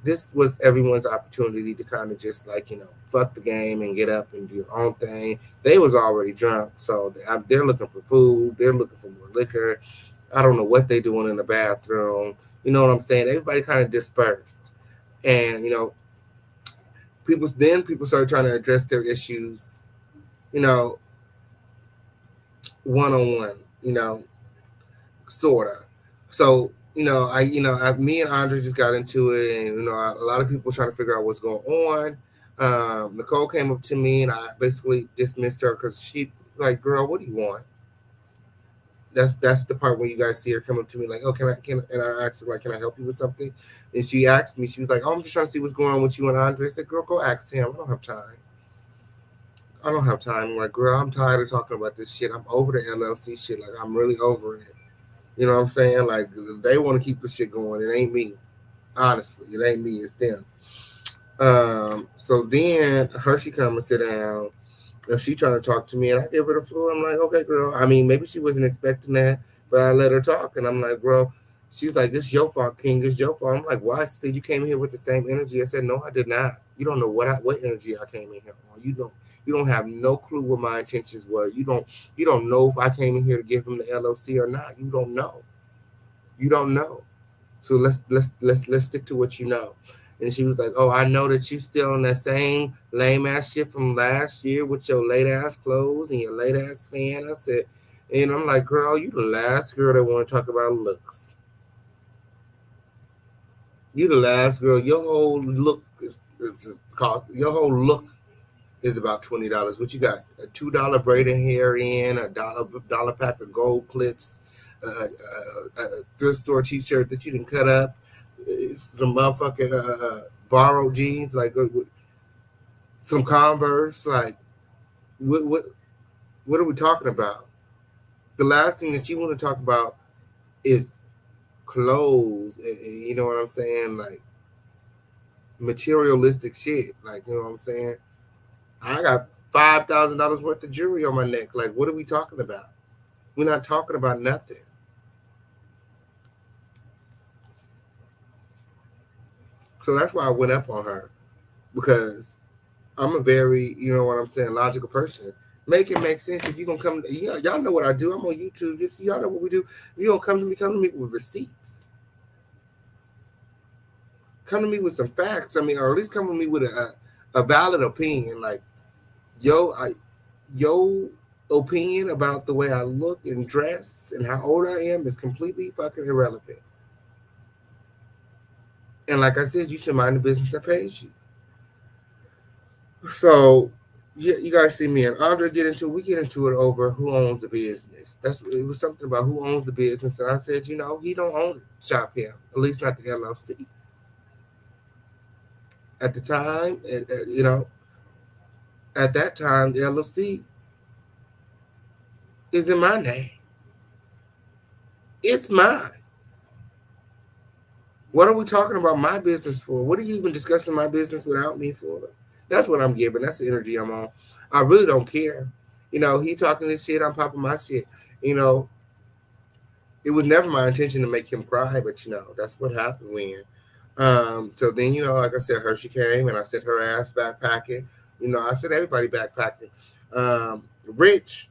this was everyone's opportunity to kind of just like, fuck the game and get up and do your own thing. They was already drunk, so they're looking for food. They're looking for more liquor. I don't know what they're doing in the bathroom. You know what I'm saying? Everybody kind of dispersed. And, People started trying to address their issues, you know, one on one, sorta. So me and Andre just got into it, and a lot of people trying to figure out what's going on. Nicole came up to me, and I basically dismissed her because she like, girl, what do you want? That's the part when you guys see her come up to me like, oh, and I asked her like, can I help you with something? And she asked me, she was like, oh, I'm just trying to see what's going on with you and Andre. I said, girl, go ask him. I don't have time. I don't have time. I'm like, girl, I'm tired of talking about this shit. I'm over the LLC shit. Like, I'm really over it. You know what I'm saying? Like, they want to keep the shit going. It ain't me. Honestly, it ain't me. It's them. So then Hershey come and sit down. If she trying to talk to me and I give her the floor, I'm like, okay, girl. I mean, maybe she wasn't expecting that, but I let her talk. And I'm like, girl, she's like, it's your fault, King. It's your fault. I'm like, why? She said, you came here with the same energy. I said, no, I did not. You don't know what energy I came in here on. You don't have no clue what my intentions were. You don't know if I came in here to give him the LOC or not. You don't know. You don't know. So let's stick to what you know. And she was like, oh, I know that you still on that same lame ass shit from last year with your late ass clothes and your late ass fan. I said, and I'm like, girl, you the last girl that want to talk about looks. You the last girl. Your whole look your whole look is about $20. What you got? A $2 braiding hair in, a dollar pack of gold clips, a thrift store T-shirt that you didn't cut up, some motherfucking borrowed jeans, like some Converse. Like, what are we talking about? The last thing that you want to talk about is clothes, and you know what I'm saying, like materialistic shit. Like, you know what I'm saying? I got $5,000 worth of jewelry on my neck. Like, what are we talking about? We're not talking about nothing. So that's why I went up on her, because I'm a very, you know what I'm saying, logical person. Make it make sense. If you're gonna come, y'all know what I do. I'm on YouTube. Y'all know what we do. If you don't come to me with receipts. Come to me with some facts. I mean, or at least come to me with a valid opinion. Like, yo opinion about the way I look and dress and how old I am is completely fucking irrelevant. And like I said, you should mind the business that pays you. So, yeah, you guys see me and Andre we get into it over who owns the business. It was something about who owns the business, and I said, he don't own it. Shop him, at least not the LLC. At the time, at that time, the LLC is in my name. It's mine. What are we talking about my business for? What are you even discussing my business without me for? That's what I'm giving. That's the energy I'm on. I really don't care. He talking this shit, I'm popping my shit. It was never my intention to make him cry, but that's what happened when. So then, like I said, Hershey came and I sent her ass backpacking. I sent everybody backpacking. Rich,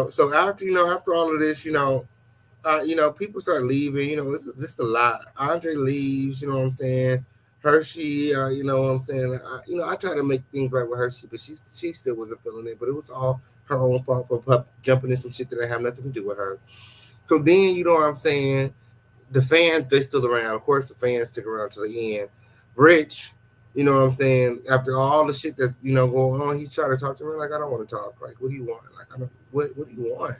so after all of this, people start leaving. It's just a lot. Andre leaves. You know what I'm saying? Hershey. You know what I'm saying? I try to make things right with Hershey, but she still wasn't feeling it. But it was all her own fault for jumping in some shit that I have nothing to do with her. So then, you know what I'm saying? The fans, they still around. Of course, the fans stick around to the end. Rich, you know what I'm saying? After all the shit that's going on, he's trying to talk to me like, I don't want to talk. Like, what do you want? Like, I don't. What do you want?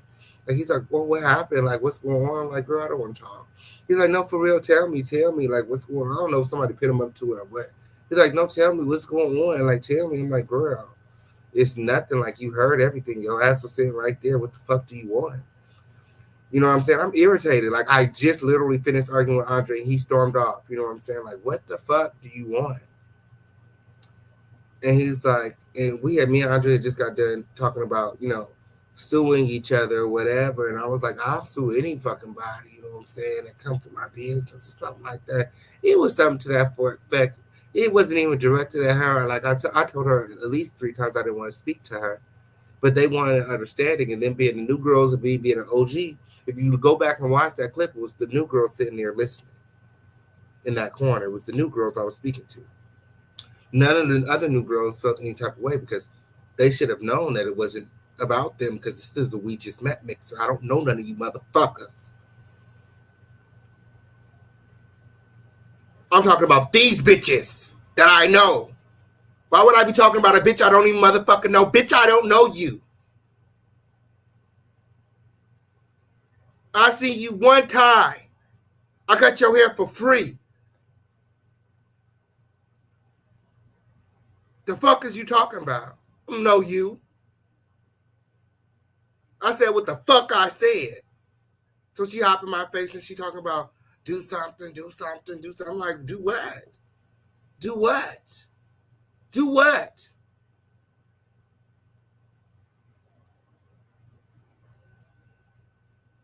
Like, he's like, well, what happened? Like, what's going on? Like, girl, I don't want to talk. He's like, no, for real, tell me, like, what's going on? I don't know if somebody put him up to it or what. He's like, no, tell me what's going on. Like, tell me. I'm like, girl, it's nothing. Like, you heard everything. Your ass was sitting right there. What the fuck do you want? You know what I'm saying? I'm irritated. Like, I just literally finished arguing with Andre and he stormed off. You know what I'm saying? Like, what the fuck do you want? And he's like, and me and Andre just got done talking about, suing each other or whatever. And I was like, I'll sue any fucking body, you know what I'm saying, that come for my business or something like that. It was something to that effect. It wasn't even directed at her. Like, I told her at least 3 times I didn't want to speak to her. But they wanted an understanding. And then being the new girls and being an OG, if you go back and watch that clip, it was the new girls sitting there listening in that corner. It was the new girls I was speaking to. None of the other new girls felt any type of way because they should have known that it wasn't about them because this is the We Just Met mixer. I don't know none of you motherfuckers. I'm talking about these bitches that I know. Why would I be talking about a bitch I don't even motherfucking know? Bitch, I don't know you. I see you one time. I cut your hair for free. The fuck is you talking about? I don't know you. I said what the fuck I said. So she hopped in my face and she talking about do something, do something, do something. I'm like, do what? Do what? Do what?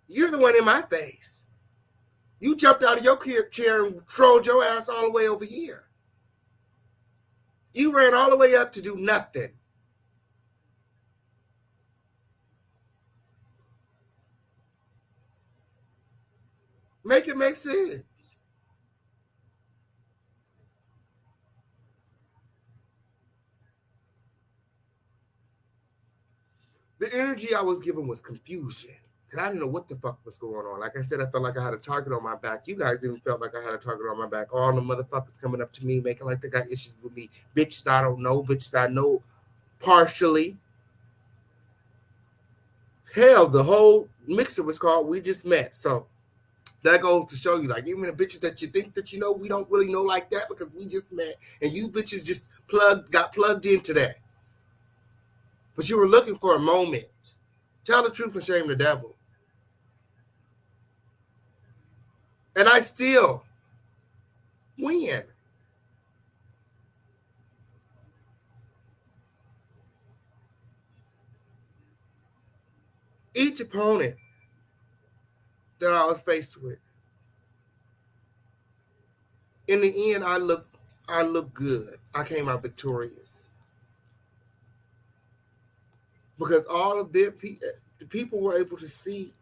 You're the one in my face. You jumped out of your chair and trolled your ass all the way over here. You ran all the way up to do nothing. Make it make sense. The energy I was given was confusion. I didn't know what the fuck was going on. Like I said, I felt like I had a target on my back. You guys even felt like I had a target on my back. All the motherfuckers coming up to me, making like they got issues with me. Bitches I don't know. Bitches I know partially. Hell, the whole mixer was called We Just Met. So that goes to show you, like, even the bitches that you think that you know, we don't really know like that because we just met. And you bitches just got plugged into that. But you were looking for a moment. Tell the truth and shame the devil. And I still win. Each opponent that I was faced with, in the end, I look good. I came out victorious. Because all of the people were able to see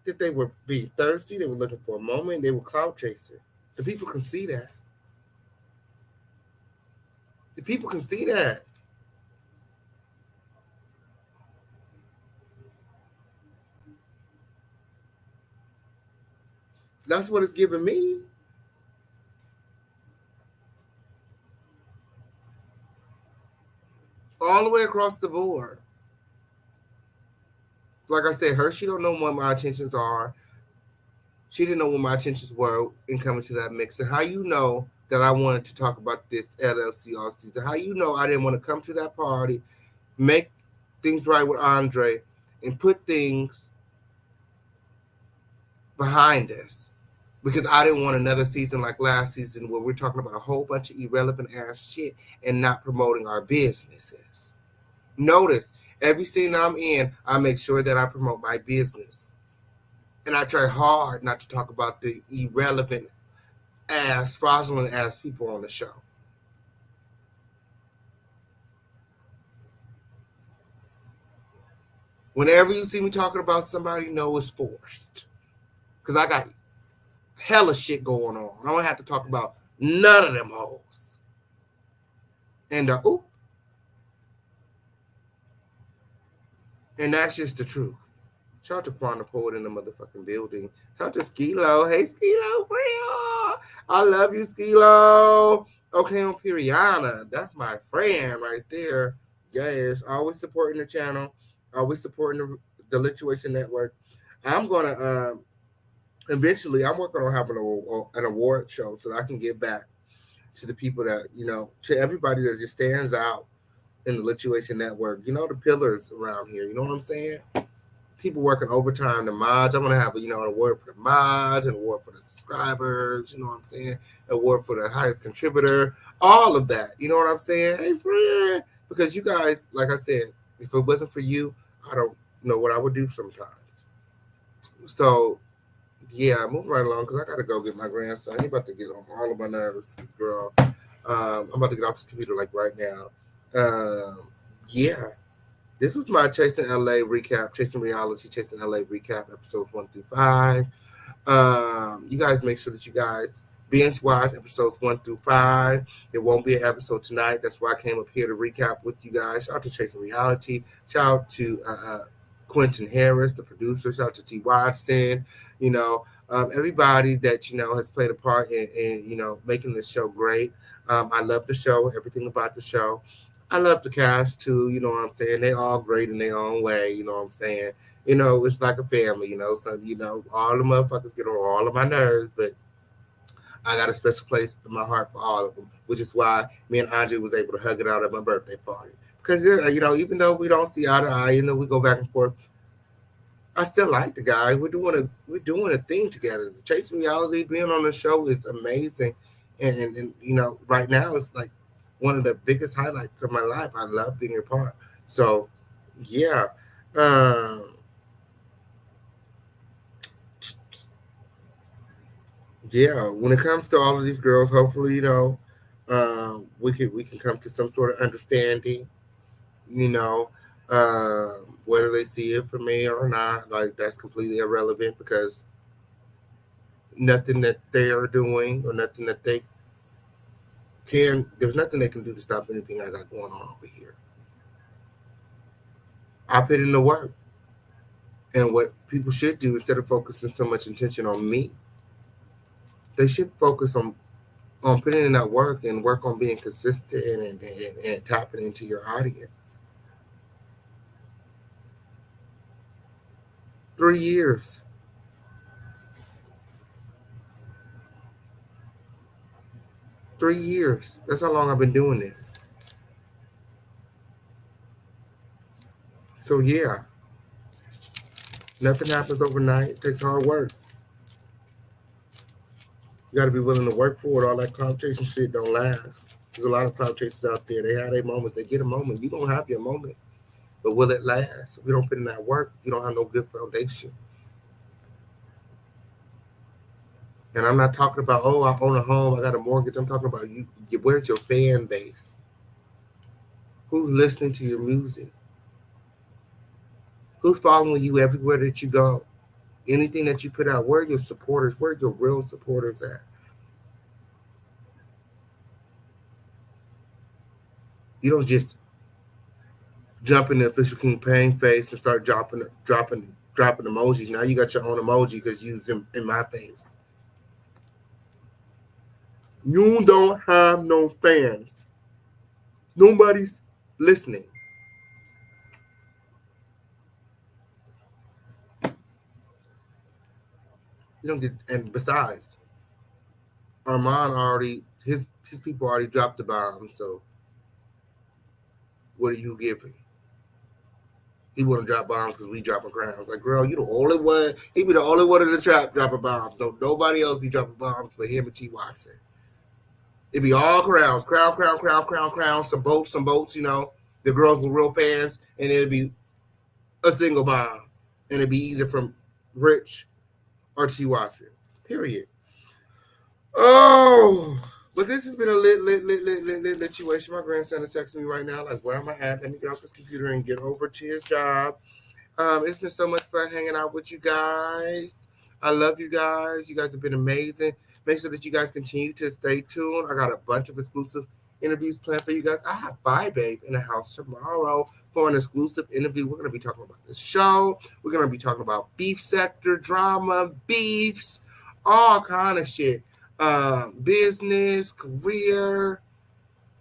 that they were being thirsty, they were looking for a moment, they were clout chasing. The people can see that. The people can see that. That's what it's giving me. All the way across the board. Like I said, she don't know what my intentions are. She didn't know what my intentions were in coming to that mixer. How you know that I wanted to talk about this LLC all season? How you know I didn't want to come to that party, make things right with Andre, and put things behind us? Because I didn't want another season like last season where we're talking about a whole bunch of irrelevant ass shit and not promoting our businesses. Notice, every scene that I'm in, I make sure that I promote my business. And I try hard not to talk about the irrelevant ass, fraudulent ass people on the show. Whenever you see me talking about somebody, know it's forced. Because I got hella shit going on. I don't have to talk about none of them hoes. And and that's just the truth. Shout out to Quanah Poet in the motherfucking building. Shout out to Skilo. Hey, Skilo, for real. I love you, Skilo. Okay, on Piriana. That's my friend right there. Yes, always supporting the channel. Always supporting the Lituation Network. I'm going to, eventually, I'm working on having an award show so that I can give back to the people that, to everybody that just stands out in the Lituation Network. The pillars around here. You know what I'm saying? People working overtime, the mods. I'm going to have an award for the mods, an award for the subscribers, you know what I'm saying? An award for the highest contributor, all of that. You know what I'm saying? Hey, friend. Because you guys, like I said, if it wasn't for you, I don't know what I would do sometimes. So, yeah, moving right along because I got to go get my grandson. He's about to get on all of my nerves, this girl. I'm about to get off this computer like right now. Yeah. This was my Chasing LA recap, Chasing Reality, Chasing LA recap, episodes 1 through 5. You guys make sure that you guys binge watch episodes 1 through 5. There won't be an episode tonight. That's why I came up here to recap with you guys. Shout out to Chasing Reality. Shout out to Quentin Harris, the producer. Shout out to T. Watson. You know, everybody that has played a part in making this show great. I love the show, everything about the show. I love the cast too. You know what I'm saying? They all great in their own way. You know what I'm saying? It's like a family. So all the motherfuckers get on all of my nerves, but I got a special place in my heart for all of them, which is why me and Audrey was able to hug it out at my birthday party. Because even though we don't see eye to eye, we go back and forth, I still like the guy. We're doing a thing together. Chasing Reality, being on the show is amazing, and right now it's like one of the biggest highlights of my life. I love being a part. So yeah, um, yeah. When it comes to all of these girls, hopefully we can come to some sort of understanding. You know, whether they see it for me or not, like that's completely irrelevant because nothing that they are doing or nothing that they there's nothing they can do to stop anything I got going on over here. I put in the work. And what people should do instead of focusing so much attention on me, they should focus on putting in that work and work on being consistent and tapping into your audience. 3 years. 3 years. That's how long I've been doing this. So yeah, nothing happens overnight. It takes hard work. You got to be willing to work for it. All that cloud chasing shit don't last. There's a lot of cloud chasers out there. They have their moments. They get a moment. You don't have your moment. But will it last? If you don't put in that work, you don't have no good foundation. And I'm not talking about, oh, I own a home, I got a mortgage. I'm talking about where's your fan base? Who's listening to your music? Who's following you everywhere that you go? Anything that you put out, where are your supporters? Where are your real supporters at? You don't just jump in the official King Payne face and start dropping emojis. Now you got your own emoji because you use them in my face. You don't have no fans. Nobody's listening. You don't get, and besides, Armand already his people already dropped the bomb. So what are you giving? He wouldn't drop bombs because we dropping crowns. Like, girl, you the only one. He be the only one in the trap dropping bombs. So nobody else be dropping bombs but him and T. Watson. It be all crowns, crown, some boats. The girls were real fans, and it'd be a single bomb, and it'd be either from Rich or T. Watson. Period. Oh, but this has been a lit lituation. My grandson is texting me right now, like, where am I at? Let me get off this computer and get over to his job. It's been so much fun hanging out with you guys. I love you guys. You guys have been amazing. Make sure that you guys continue to stay tuned. I got a bunch of exclusive interviews planned for you guys. I have Bye Babe in the house tomorrow for an exclusive interview. We're going to be talking about the show. We're going to be talking about beef sector, drama, beefs, all kind of shit. Business, career,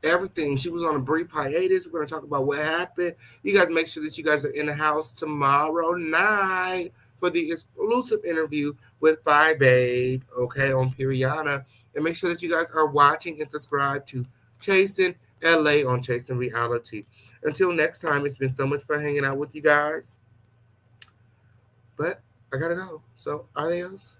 everything. She was on a brief hiatus. We're going to talk about what happened. You guys make sure that you guys are in the house tomorrow night for the exclusive interview with Bye Babe, okay, on Periana. And make sure that you guys are watching and subscribe to Chasing LA on Chasing Reality. Until next time, it's been so much fun hanging out with you guys. But I gotta go. So, adios.